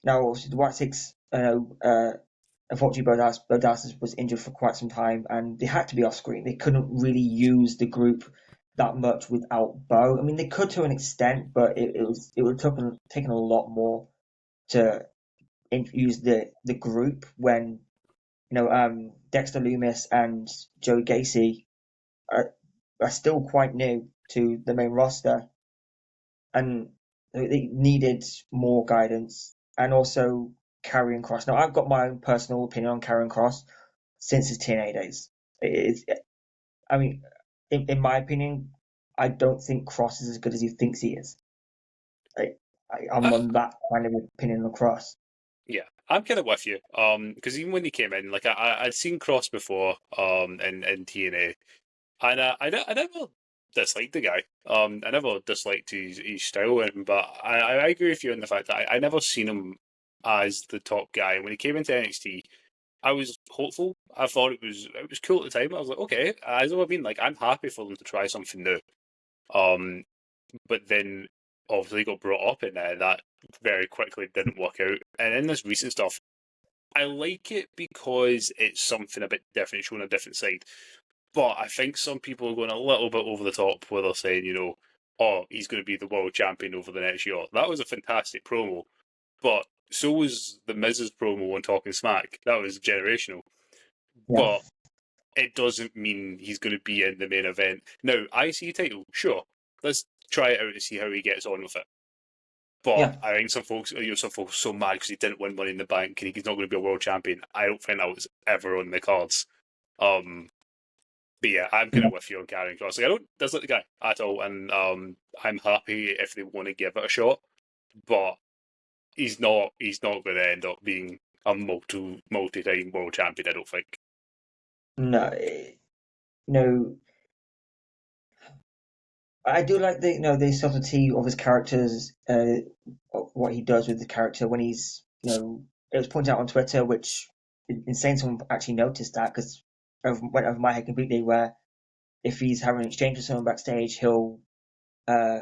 Now, obviously, the White Six, unfortunately, Bodas was injured for quite some time, and they had to be off screen. They couldn't really use the group that much without Bo. I mean, they could to an extent, but it would have taken a lot more to use the group when Dexter Loomis and Joe Gacy are still quite new to the main roster, and they needed more guidance and also Karrion Cross. Now, I've got my own personal opinion on Karrion Cross since his TNA days. I mean, in my opinion, I don't think Cross is as good as he thinks he is. I, I'm I, on that kind of opinion on Cross. yeah, I'm kind of with you. Because even when he came in, I'd seen Cross before, in TNA, and I never disliked the guy. I never disliked his style, but I agree with you on the fact that I never seen him as the top guy. When he came into NXT, I was hopeful. I thought it was cool at the time. I was like, okay, as I've been like, I'm happy for them to try something new. Um, but then obviously got brought up in that very quickly didn't work out. And in this recent stuff, I like it because it's something a bit different, showing a different side. But I think some people are going a little bit over the top where they're saying, oh, he's going to be the world champion over the next year. That was a fantastic promo, but so was the Miz's promo on Talking Smack. That was generational. Yeah, But it doesn't mean he's going to be in the main event. Now, IC title, sure. Let's try it out to see how he gets on with it. But yeah, I think some folks are so mad because he didn't win Money in the Bank and he's not going to be a world champion. I don't think that was ever on the cards. Um, but yeah, I'm kind yeah. of with you on Karrion Cross. Like, I don't dislike the guy at all, and I'm happy if they want to give it a shot. But he's not. He's not going to end up being a multi-time world champion. I don't think. No, no. I do like the subtlety of his characters, what he does with the character when it was pointed out on Twitter, which insane someone actually noticed that because it went over my head completely. Where if he's having an exchange with someone backstage, he'll uh,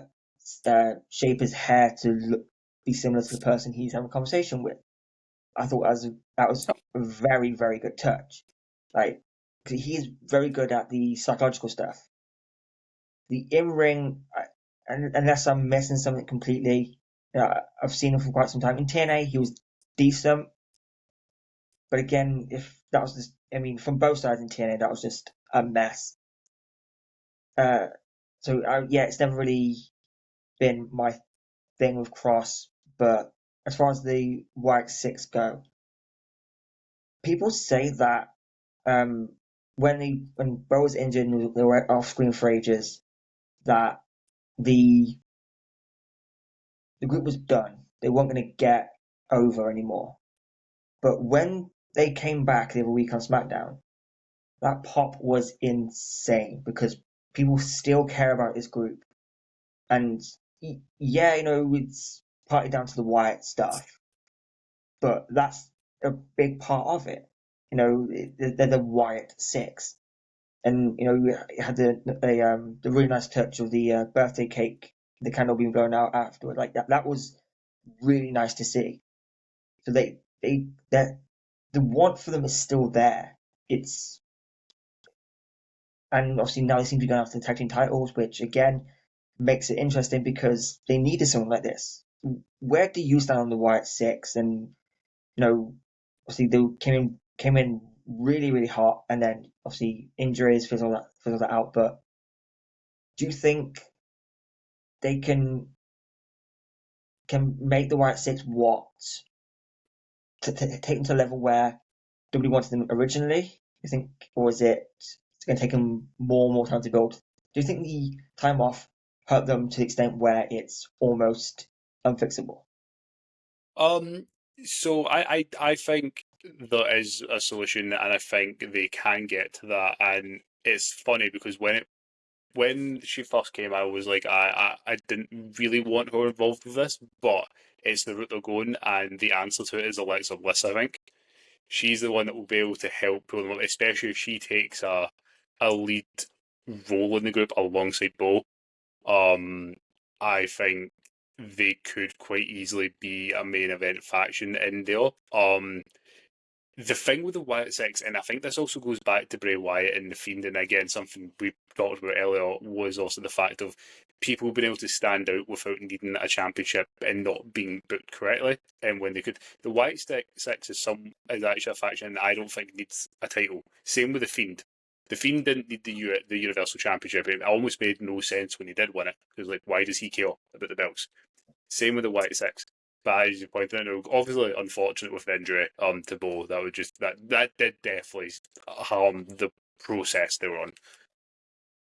shape his hair to be similar to the person he's having a conversation with. I thought that was a very very good touch. Like 'cause he's very good at the psychological stuff. The in ring, unless I'm missing something completely, I've seen him for quite some time. In TNA, he was decent, but again, if that was just, I mean, from both sides in TNA, that was just a mess. Uh, yeah, it's never really been my thing with Cross, but as far as the White Six go, people say that um, when Bo was injured and they were off screen for ages, that the the group was done. They weren't going to get over anymore. But when they came back the other week on SmackDown, that pop was insane because people still care about this group. And yeah, it's partly down to the Wyatt stuff, but that's a big part of it. They're the Wyatt Six. And we had the really nice touch of the birthday cake, the candle being blown out afterward. Like that was really nice to see. So that the want for them is still there. It's And obviously now they seem to be going after the tag team titles, which again makes it interesting because they needed someone like this. Where do you stand on the Wyatt Six? And obviously they came in really really hot, and then obviously injuries fizzled that out. But do you think they can make the Wyatt Six what to take them to a level where nobody wanted them originally? You think, or is it's going to take them more and more time to build? Do you think the time off hurt them to the extent where it's almost unfixable? Um, so I think there is a solution, and I think they can get to that. And it's funny because when she first came, I was like, I didn't really want her involved with this, but it's the route they're going, and the answer to it is Alexa Bliss. I think she's the one that will be able to help pull them up, especially if she takes a lead role in the group alongside Bo. Um, I think they could quite easily be a main event faction in there. The thing with the Wyatt Six, and I think this also goes back to Bray Wyatt and the Fiend, and again something we talked about earlier was also the fact of people being able to stand out without needing a championship and not being booked correctly. And when they could, the Wyatt Six is actually a faction I don't think needs a title. Same with the Fiend. The Fiend didn't need the Universal Championship. It almost made no sense when he did win it. It was like, why does he care about the belts? Same with the White Six. But as you pointed out, obviously unfortunate with the injury to Bo. That would just that did definitely harm the process they were on.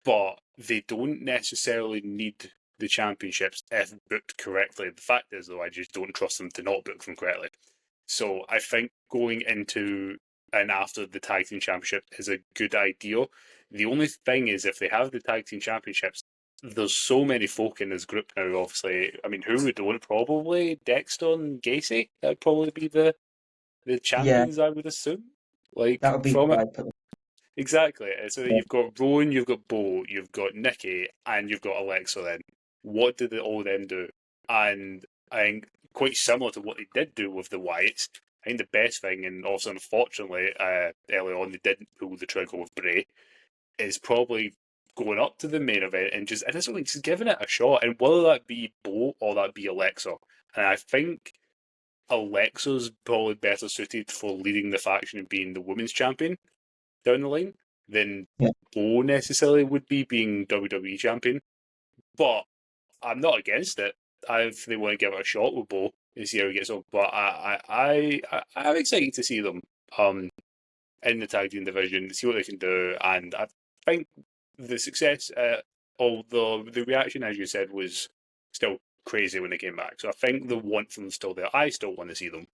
But they don't necessarily need the championships if booked correctly. The fact is, though, I just don't trust them to not book them correctly. So I think going into and after the tag team championship is a good idea. The only thing is, if they have the tag team championships, there's so many folk in this group now. Obviously, I mean, who would win? Probably Dexter and Gacy. That'd probably be the Yeah, champions, I would assume. that Like would be from where it, I put them. exactly. So Yeah, you've got Rowan, you've got Bo, you've got Nikki, and you've got Alexa. Then what did all of them do? And I think quite similar to what they did do with the Wyatts. I think the best thing, and also unfortunately, early on they didn't pull the trigger with Bray, is probably going up to the main event and just giving it a shot, and whether that be Bo or that be Alexa. And I think Alexa's probably better suited for leading the faction and being the women's champion down the line than yeah, Bo necessarily would be being WWE champion. But I'm not against it if they want to give it a shot with Bo and see how he gets on. But I'm excited to see them in the tag team division, see what they can do, and I think the success, although the reaction, as you said, was still crazy when they came back. So I think the want from them still there. I still want to see them.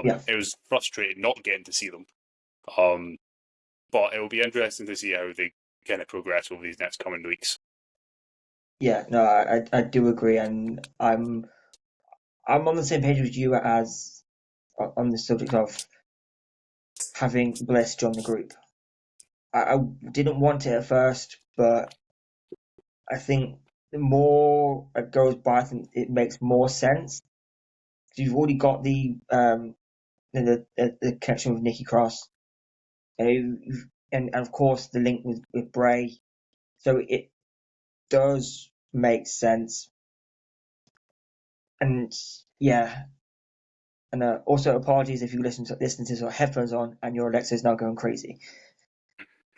yeah, It was frustrating not getting to see them. Um, but it will be interesting to see how they kind of progress over these next coming weeks. yeah. No, I do agree, and I'm on the same page with you as on the subject of having Bliss join the group. I didn't want it at first, but I think the more it goes by, I think it makes more sense. 'Cause you've already got the connection with Nikki Cross, and of course the link with Bray. So it does make sense. And yeah, and also apologies if you listen to sort of headphones on and your Alexa is now going crazy.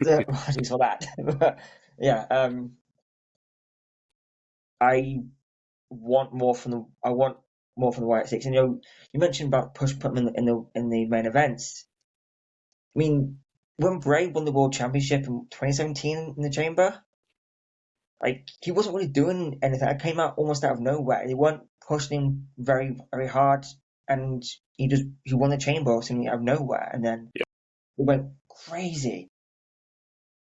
So apologies for that. But yeah, I I want more from the White Six. And you mentioned about push putting them in the main events. I mean, when Bray won the World Championship in 2017 in the Chamber, like he wasn't really doing anything. I came out almost out of nowhere. They weren't pushing him very very hard, and he won the Chamber seemingly out of nowhere, and then Yep, it went crazy.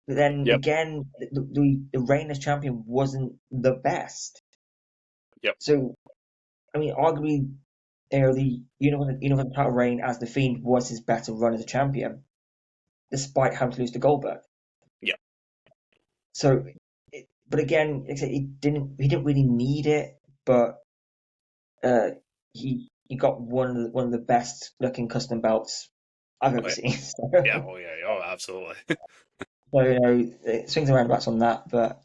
But then yep, again, the reign as champion wasn't the best. yep, So I mean, arguably, the Universal title reign as the Fiend was his better run as a champion, despite having to lose to Goldberg. yep, So, but again, he didn't really need it, but uh, he got one of the best looking custom belts I've oh ever yeah, seen. yeah, oh yeah, oh absolutely. So it swings and roundabouts on that, but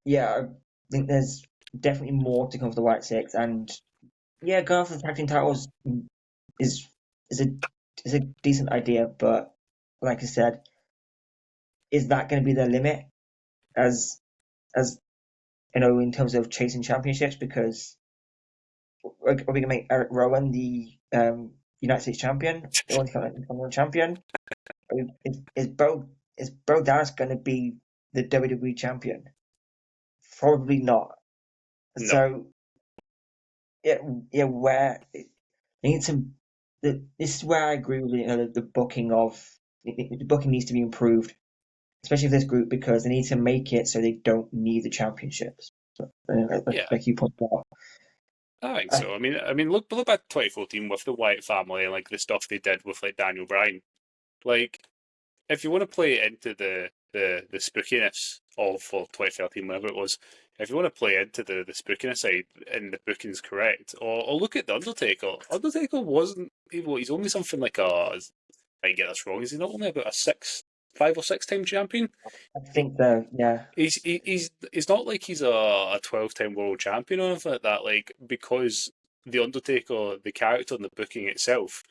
yeah, I think there's definitely more to come for the White Six, and yeah, going for the tag team titles is is a is a decent idea, but like I said, is that going to be their limit as as in terms of chasing championships? Because are we going to make Eric Rowan the United States champion, the only champion? Is Bo Dallas going to be the WWE champion? Probably not. No, So yeah, yeah, where they need some. This is where I agree with the booking of the booking needs to be improved, especially for this group because they need to make it so they don't need the championships. yeah, Like you pointed out, I think I, so. I mean, look back at 2014 with the Wyatt family and like the stuff they did with like Daniel Bryan. Like, if you want to play into the spookiness of for 2013, whatever it was, if you want to play into the spookiness side and the booking's correct, or look at the Undertaker. Undertaker wasn't evil. He's only something like I get this wrong. Is he not only about a 5 or 6 time champion? I think so. Yeah, He's it's not like he's a 12 time world champion or anything like that. Like because the Undertaker, the character and the booking itself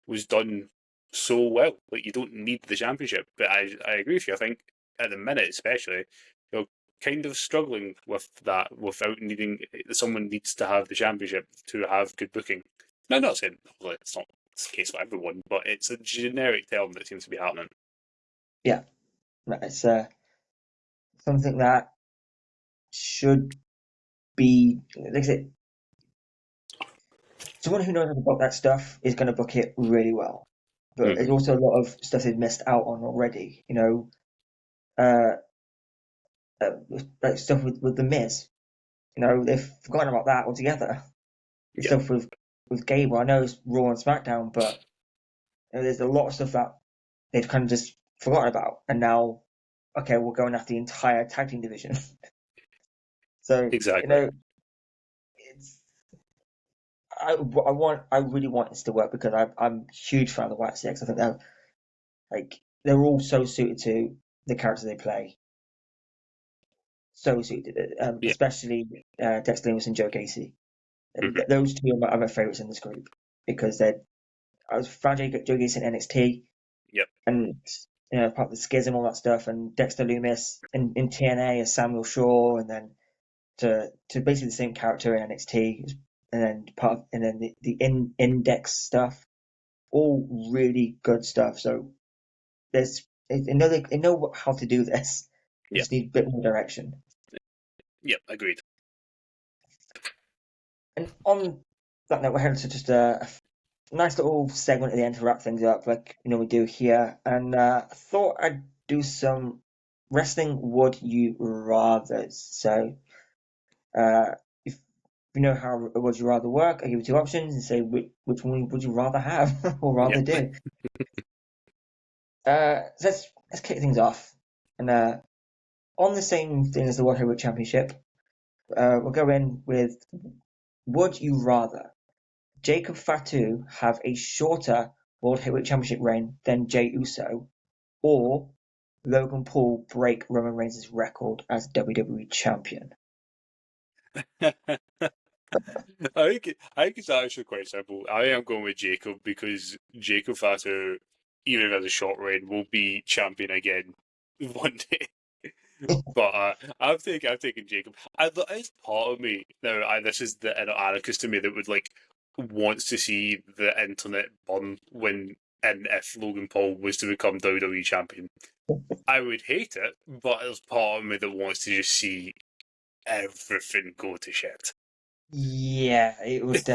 was done so well. Like you don't need the championship. But I agree with you. I think at the minute, especially, you're kind of struggling with that without needing someone needs to have the championship to have good booking. Now, I'm not saying well, it's not the case for everyone, but it's a generic term that seems to be happening. yeah, it's something that should be like I said, someone who knows how to book that stuff is going to book it really well. But there's Mm-hmm. also a lot of stuff they've missed out on already. Uh, like stuff with the Miz. They've forgotten about that altogether. The Yeah, stuff with Gable, I know it's Raw and SmackDown, but there's a lot of stuff that they've kind of just forgotten about, and now, okay, we're going after the entire tag team division. So exactly. it's I really want this to work because I'm a huge fan of the White Six. I think they're all so suited to the characters they play, so suited, Yeah. especially Dexter Lumis and Joe Gacy. Hmm. Those two are my favorites in this group because I was fan of Joe Gacy in NXT Yep. and part of the schism, all that stuff, and Dexter Lumis in TNA as Samuel Shaw, and then to basically the same character in NXT, and then the index stuff, all really good stuff. So they know how to do this. They Yeah. just need a bit more direction. Yep. Agreed. And on that note, we're heading to just a nice little segment at the end to wrap things up, like we do here. And I thought I'd do some wrestling would you rather. So if you know how would you rather work, I give you two options and say which one would you rather have or rather Yep. do. So let's kick things off. And on the same thing as the World Heavyweight Championship, we'll go in with would you rather Jacob Fatu have a shorter World Heavyweight Championship reign than Jey Uso, or Logan Paul break Roman Reigns' record as WWE Champion? I think it's actually quite simple. I am going with Jacob because Jacob Fato, even if has a short reign, will be champion again one day. But I'm taking Jacob. It's part of me now. This is the inner anarchist to me that would wants to see the internet burn when and if Logan Paul was to become WWE champion. I would hate it, but there's part of me that wants to just see everything go to shit. Yeah, it would.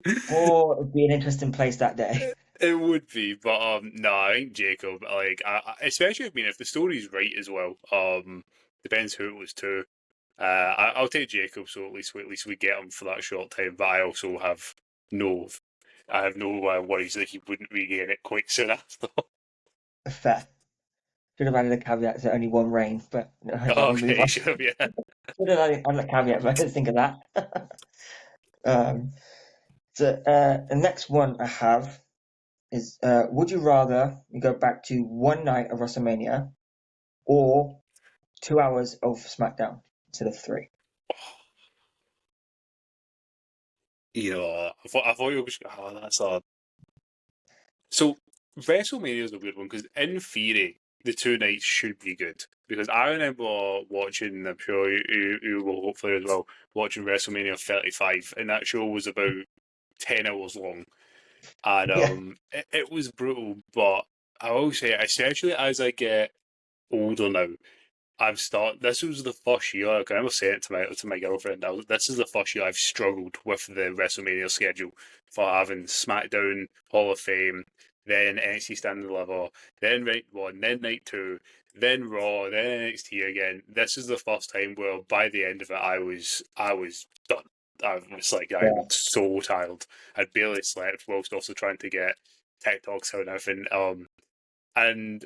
It'd be an interesting place that day. It would be, but no, I think Jacob, especially if the story's right as well. Depends who it was to. I'll take Jacob, so at least we get him for that short time. But no, I have no worries that he wouldn't regain it quite soon after. Fair. Should have added a caveat to only one reign, but we move Okay, on. sure, yeah. Should have added a caveat, but I didn't think of that. um, the next one I have is would you rather you go back to one night of WrestleMania or 2 hours of SmackDown instead of three? I thought you were just. Oh, that's odd. So WrestleMania is a weird one because in theory the two nights should be good because I remember watching. I'm sure you will hopefully as well watching WrestleMania 35, and that show was about 10 hours long, and Yeah, it was brutal. But I will say, especially as I get older now, I've started. This was the first year. I remember saying it to my girlfriend. This is the first year I've struggled with the WrestleMania schedule for having SmackDown, Hall of Fame, then NXT Stand and Deliver, then Night One, then Night Two, then Raw, then NXT again. This is the first time where by the end of it, I was done. I was like, I'm yeah, so tired. I'd barely slept whilst also trying to get TikToks out and everything. And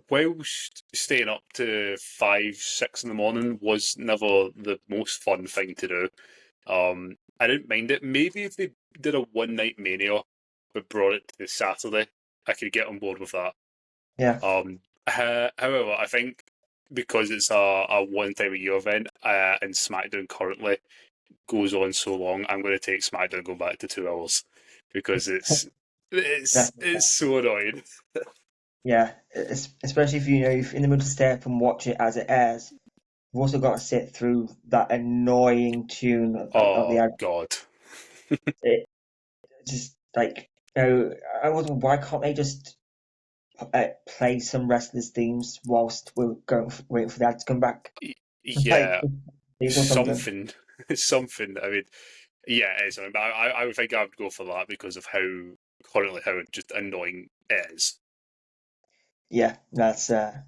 whilst staying up to 5, 6 in the morning was never the most fun thing to do. I didn't mind it. Maybe if they did a one night mania but brought it to the Saturday, I could get on board with that. yeah. However, I think because it's a one time a year event and SmackDown currently goes on so long, I'm going to take SmackDown go back to 2 hours because it's Definitely. so annoying. Yeah, especially if you're in the mood to stay up and watch it as it airs. You've also got to sit through that annoying tune of the Oh ad. God. It just like I wonder why can't they just play some wrestlers' themes whilst we're waiting for the ad to come back? Like, Yeah, please or something. something, something. I mean, yeah, it is something. But I would think I would go for that because of how just annoying it is. Yeah, that's fair.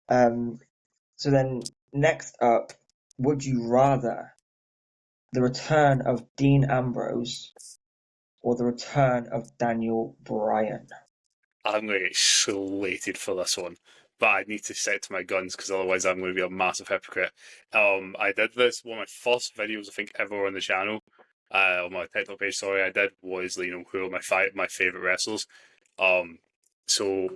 Um, so then next up, would you rather the return of Dean Ambrose or the return of Daniel Bryan? I'm going to get slated for this one, but I need to stick to my guns because otherwise I'm going to be a massive hypocrite. I did this one of my first videos I think ever on the channel, on my TikTok page. Sorry, I did was who are my favorite wrestlers. Um, so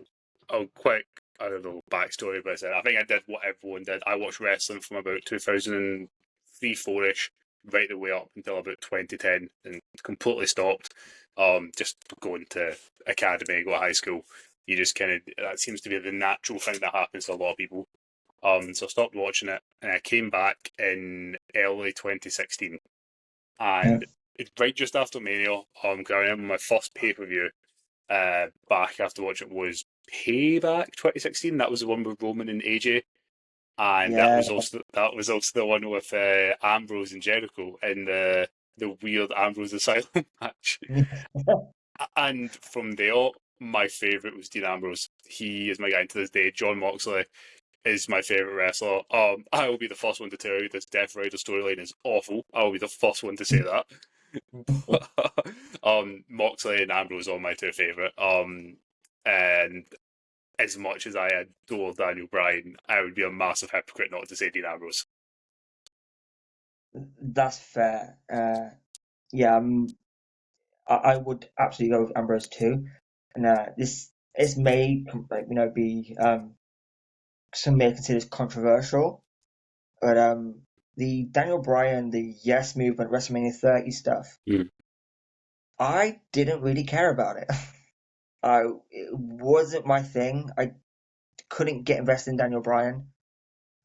a quick I don't know backstory, but I think I did what everyone did. I watched wrestling from about 2003, 4ish, right the way up until about 2010, and completely stopped. Just going to academy, go to high school. You just kind of that seems to be the natural thing that happens to a lot of people. So I stopped watching it, and I came back in early 2016, Yeah, and it's right just after Mania. I remember my first pay per view back after watching it was Payback 2016. That was the one with Roman and AJ, and yeah, that was also the one with Ambrose and Jericho in the weird Ambrose Asylum match. And from there, my favourite was Dean Ambrose. He is my guy to this day. John Moxley is my favourite wrestler. I will be the first one to tell you this Death Rider storyline is awful. I will be the first one to say that. Moxley and Ambrose are my two favourite. And as much as I adore Daniel Bryan, I would be a massive hypocrite not to say Dean Ambrose. that's fair. Yeah, I would absolutely go with Ambrose too. And this may be some may consider this controversial, but the Daniel Bryan, the Yes Movement, WrestleMania 30 stuff, Mm. I didn't really care about it. It wasn't my thing. I couldn't get invested in Daniel Bryan,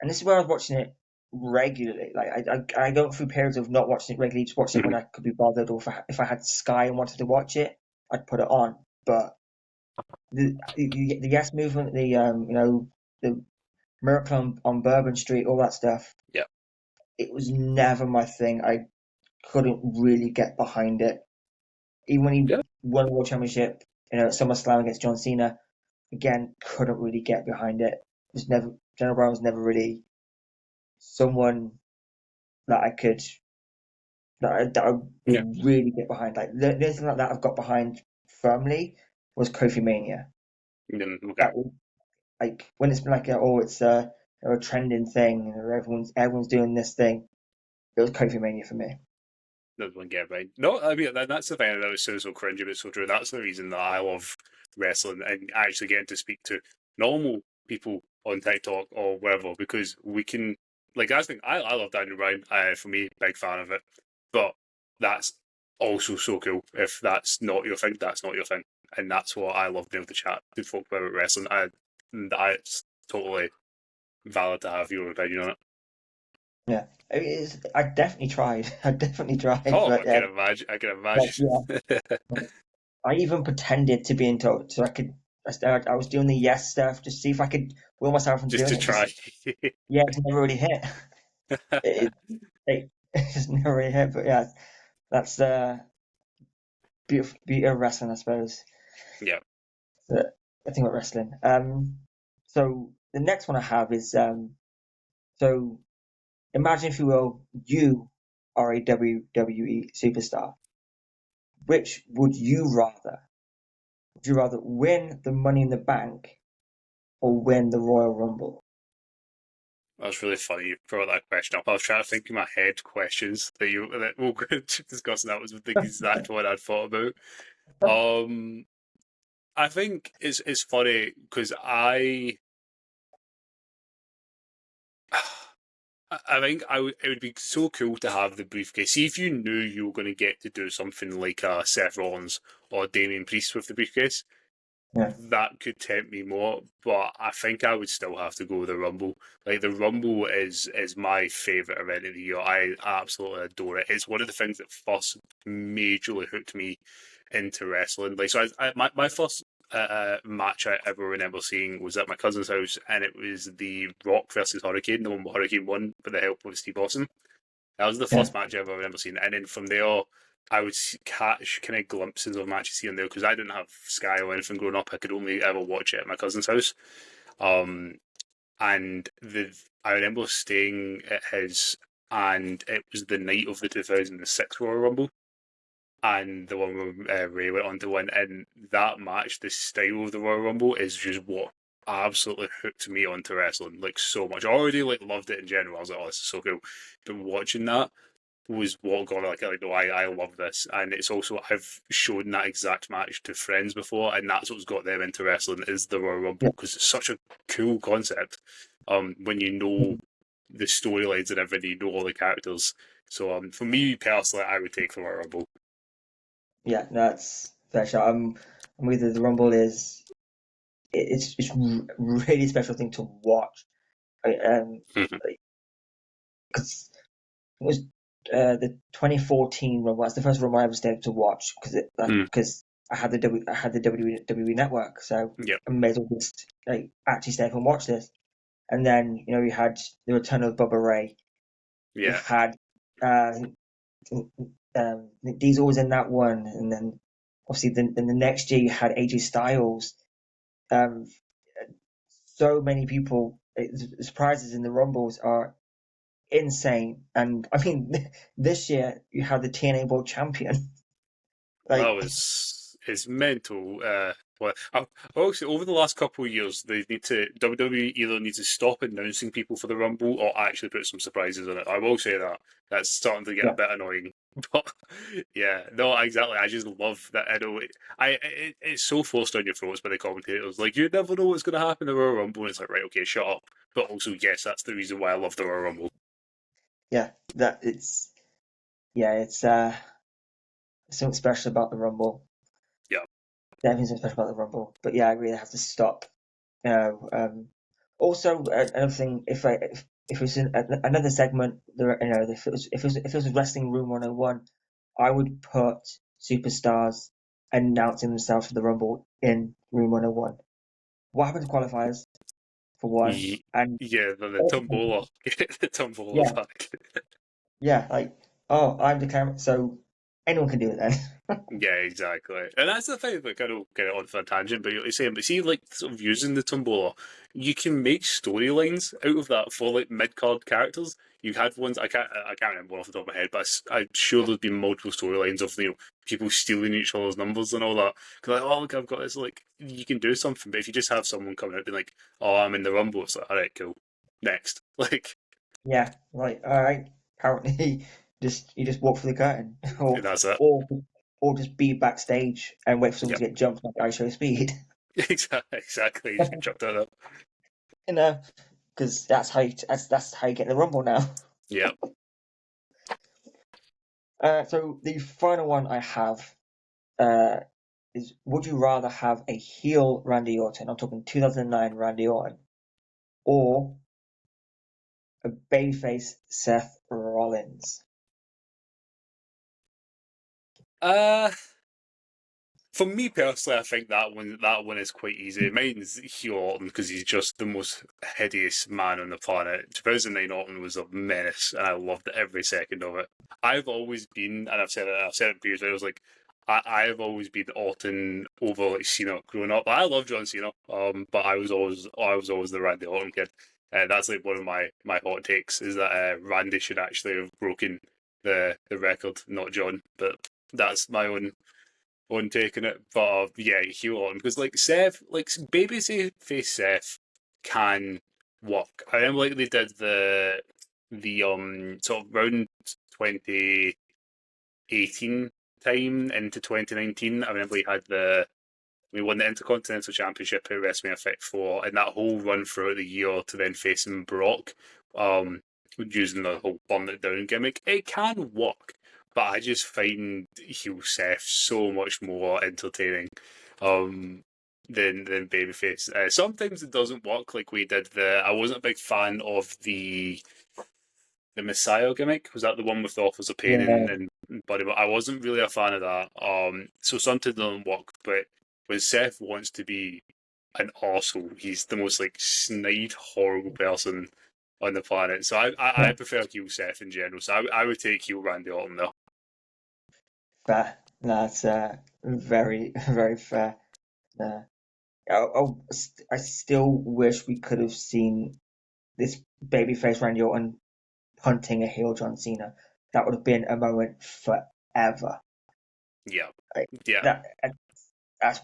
and this is where I was watching it regularly. Like I go through periods of not watching it regularly, just watching it when I could be bothered, or if I had Sky and wanted to watch it, I'd put it on. But the Yes Movement, the Miracle on Bourbon Street, all that stuff, Yeah. it was never my thing. I couldn't really get behind it. Even when he Yeah. won the World Championship, at SummerSlam against John Cena, again, couldn't really get behind it. Was never General Brown was never really someone that I could that I Yeah. would really get behind. Like the only thing like that I've got behind firmly was Kofi Mania. Okay. That was like when it's been like it's a trending thing, everyone's doing this thing. It was Kofi Mania for me. That one get right. No, I mean that's the thing that was so cringy, but so true. That's the reason that I love wrestling and actually getting to speak to normal people on TikTok or wherever because we can like I think I love Daniel Bryan. For me, big fan of it. But that's also so cool. If that's not your thing, that's not your thing, and that's what I love being able to chat to folk about wrestling. That's totally valid to have your opinion on it. Yeah, I definitely tried. I definitely tried, Oh, but I can imagine. I can imagine. yeah. I even pretended to be in touch so I could. I was doing the yes stuff to see if I could will myself into Just doing to it. Just try. yeah, it never really hit. It just never really hit. But yeah, that's the beauty of wrestling, I suppose. Yeah. But I think about wrestling. So the next one I have is so imagine if you will, you are a WWE superstar. Which would you rather? Would you rather win the Money in the Bank or win the Royal Rumble? That was really funny. You brought that question up. I was trying to think in my head questions that we'll go to discuss, and that was the exact one I'd thought about. Um, I think it's funny because I think it would be so cool to have the briefcase. See if you knew you were going to get to do something like a Seth Rollins or Damian Priest with the briefcase. Yeah, That could tempt me more, but I think I would still have to go with the Rumble. Like the Rumble is my favorite event of the year. I absolutely adore it. It's one of the things that first majorly hooked me into wrestling. Like so, my first match I ever remember seeing was at my cousin's house, and it was the Rock versus Hurricane, the one where Hurricane won with the help of Steve Austin. That was the yeah, first match I ever remember seeing, and then from there, I would catch kind of glimpses of matches here and there because I didn't have Sky or anything growing up. I could only ever watch it at my cousin's house. Um, and I remember staying at his, and it was the night of the 2006 Royal Rumble, and the one where Ray went on to win. And that match, the style of the Royal Rumble, is just what absolutely hooked me onto wrestling like so much. I already like loved it in general. I was like, oh, this is so cool. But watching that was what got like no, I love this. And it's also I've shown that exact match to friends before, and that's what's got them into wrestling is the Royal Yeah. Rumble because it's such a cool concept. When you know the storylines and everything, you know all the characters. So for me personally, I would take the Royal Rumble. Yeah, that's fair shot. I'm with you. The Rumble is it's really special thing to watch. Mhm. Because it was the 2014 Rumble. That's the first Rumble I ever stayed to watch Mm. because I had the WWE Network, so Yep. I may as well just like actually stay up and watch this. And then you had the return of Bubba Ray. You Yeah. had uh, Diesel was in that one, and then obviously then the next year you had AJ Styles. Um, so many people. The surprises in the Rumbles are insane, and I mean this year you had the TNA World Champion. That Like, was it's mental. Well, also over the last couple of years, they need to WWE either needs to stop announcing people for the Rumble or actually put some surprises in it. I will say that that's starting to get a yeah, bit annoying. But yeah, no, exactly. I just love that. I know it's so forced on your throats by the commentators. Like you never know what's going to happen in the Royal Rumble. And it's like right, okay, shut up. But also, yes, that's the reason why I love the Royal Rumble. yeah, that it's something special about the Rumble. Yeah. Definitely something special about the Rumble. But yeah, I really have to stop. You know, also another thing, if it was in another segment, if it was Wrestling Room 101, I would put superstars announcing themselves for the Rumble in Room 101. What happened to qualifiers for one, and Yeah, the also, tombola, get the tombola yeah, back. yeah, like, oh, I'm the camera, so anyone can do it then. Yeah, exactly. And that's the thing, like, I don't get it on for a tangent, but you're saying, but see, like, sort of using the tombola, you can make storylines out of that for, like, mid-card characters. You had ones, I can't remember one off the top of my head, but I'm sure there's been multiple storylines of, people stealing each other's numbers and all that. Because, like, oh, look, I've got this, like, you can do something, but if you just have someone coming out being like, oh, I'm in the Rumble, it's like, alright, cool. Next. Like, Yeah, like, all right, apparently, just walk through the curtain, that's it. or or just be backstage and wait for someone Yep. to get jumped like I Show Speed, Exactly. You just get chucked out of that. you know, because that's how you get the Rumble now. Yep. So the final one I have uh, is: would you rather have a heel Randy Orton? I'm talking 2009 Randy Orton, or a babyface Seth Rollins? Uh, For me personally, I think that one is quite easy. Mine's Hugh Orton because he's just the most hideous man on the planet. 2009 Orton was a menace, and I loved every second of it. I've always been, and I've said it previously. I was like, I've always been Orton over like Cena growing up. I love John Cena, but I was always the Randy Orton kid. That's like one of my hot takes is that Randy should actually have broken the record, not John. But that's my own taking it. But yeah, Hugh Orton because like Seth, like baby face Seth can work. I remember like they did the sort of round 2018 time into 2019. I remember he had we won the Intercontinental Championship at WrestleMania 54, and that whole run throughout the year to then facing Brock, um, using the whole burn it down gimmick, it can work. But I just find heel Seth so much more entertaining than babyface. Sometimes it doesn't work like we did I wasn't a big fan of the Messiah gimmick. Was that the one with the Authors of Pain Yeah, and Buddy? But I wasn't really a fan of that. So sometimes it doesn't work. But when Seth wants to be an arsehole, he's the most like snide, horrible person on the planet. So I yeah, prefer heel Seth in general. So I would take heel Randy Orton though. fair. That's very very fair. Uh, I still wish we could have seen. this babyface Randy Orton punting a heel John Cena. That would have been a moment forever. Yeah, Like, yeah. that that's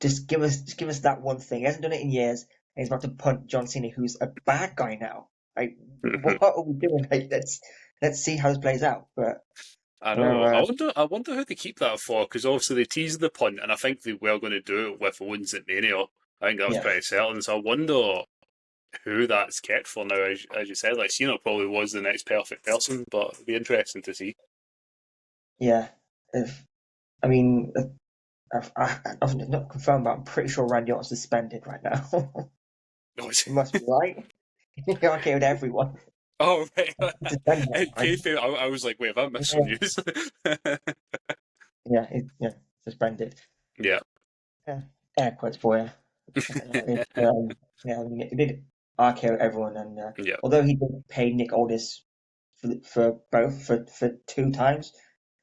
just give us that one thing. He hasn't done it in years, and he's about to punt John Cena, who's a bad guy now. Like, Mhm. what are we doing? Like, let's see how this plays out. But I no, know. I wonder how they keep that for, because obviously they teased the punt, and I think they were going to do it with Owens at Mania. I think that was yeah, pretty certain. So I wonder who that's kept for now. As you said, like Cena probably was the next perfect person, but it'd be interesting to see. yeah. If I mean, I've not confirmed, but I'm pretty sure Randy Orton's suspended right now. He must be right. You're okay with everyone. Oh, right. Suspended. Kayfabe, I was like, wait, have I missed some Yeah, news? yeah, suspended. Yeah, Yeah, air quotes for you. It's yeah, I mean, it did RKO everyone, and yeah, although he did pay Nick Aldis for both for 2 times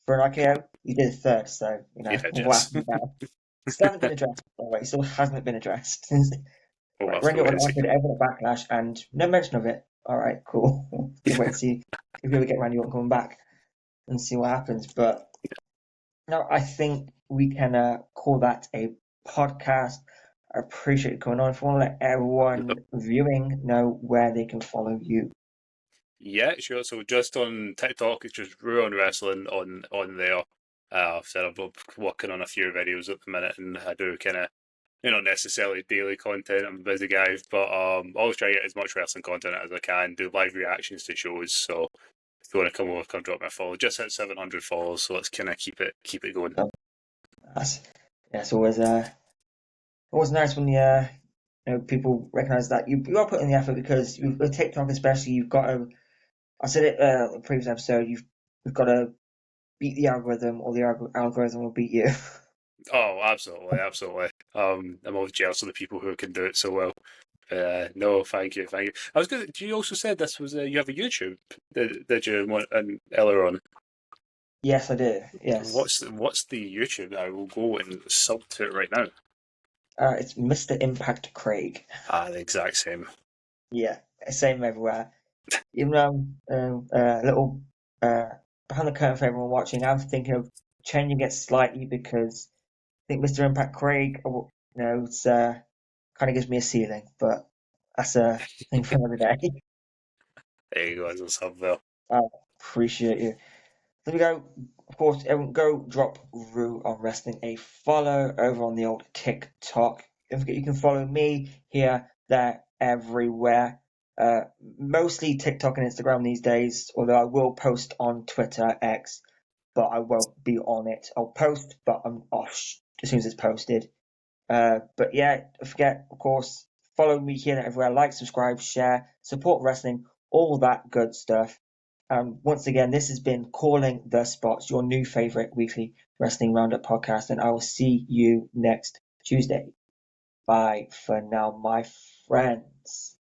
for an RKO, he did a third. So he did, what yes. happened now? Still hasn't been addressed. By the way, still hasn't been addressed. We'll Right, have to Randy wait Orton and see. RKO'd everyone at Backlash, and no mention of it. All right, cool. Gonna wait and see if we ever get Randy Orton coming back and see what happens. But no, I think we can call that a podcast. I appreciate you coming on. If you want to let everyone viewing know where they can follow you. Yeah, sure. So just on TikTok, it's just Ruin Wrestling on there. I've said I'm working on a few videos at the minute, and I do kind of not necessarily daily content. I'm a busy guy, but always try to get as much wrestling content as I can. Do live reactions to shows. So if you want to come over, come drop me a follow. Just hit 700 follows, so let's kind of keep it going. So that's yeah, it's always nice when people recognize that you are putting the effort because with TikTok especially you've got to. I said it in the previous episode. You've got to beat the algorithm, or the algorithm will beat you. Oh, absolutely, absolutely. I'm always jealous of the people who can do it so well. No, thank you, thank you. I was going. You also said this was you have a YouTube. Did you? And earlier on, Yes, I do. Yes, what's the YouTube? I will go and sub to it right now. it's Mr. Impact Craig. Ah, the exact same. Yeah, same everywhere. Even though a little uh, behind the curtain for everyone watching, I'm thinking of changing it slightly because I think Mr. Impact Craig, it's kind of gives me a ceiling, but that's a thing for another day. There you go, as a sub there. I appreciate you. There we go. Of course, everyone go drop Rue on Wrestling a follow over on the old TikTok. Don't forget you can follow me here, there, everywhere. Mostly TikTok and Instagram these days, although I will post on Twitter, X, but I won't be on it. I'll post, but I'm off as soon as it's posted. But yeah, don't forget, of course, follow me here and everywhere. Like, subscribe, share, support wrestling, all that good stuff. Once again, this has been Calling the Spots, your new favorite weekly wrestling roundup podcast, and I will see you next Tuesday. Bye for now, my friends.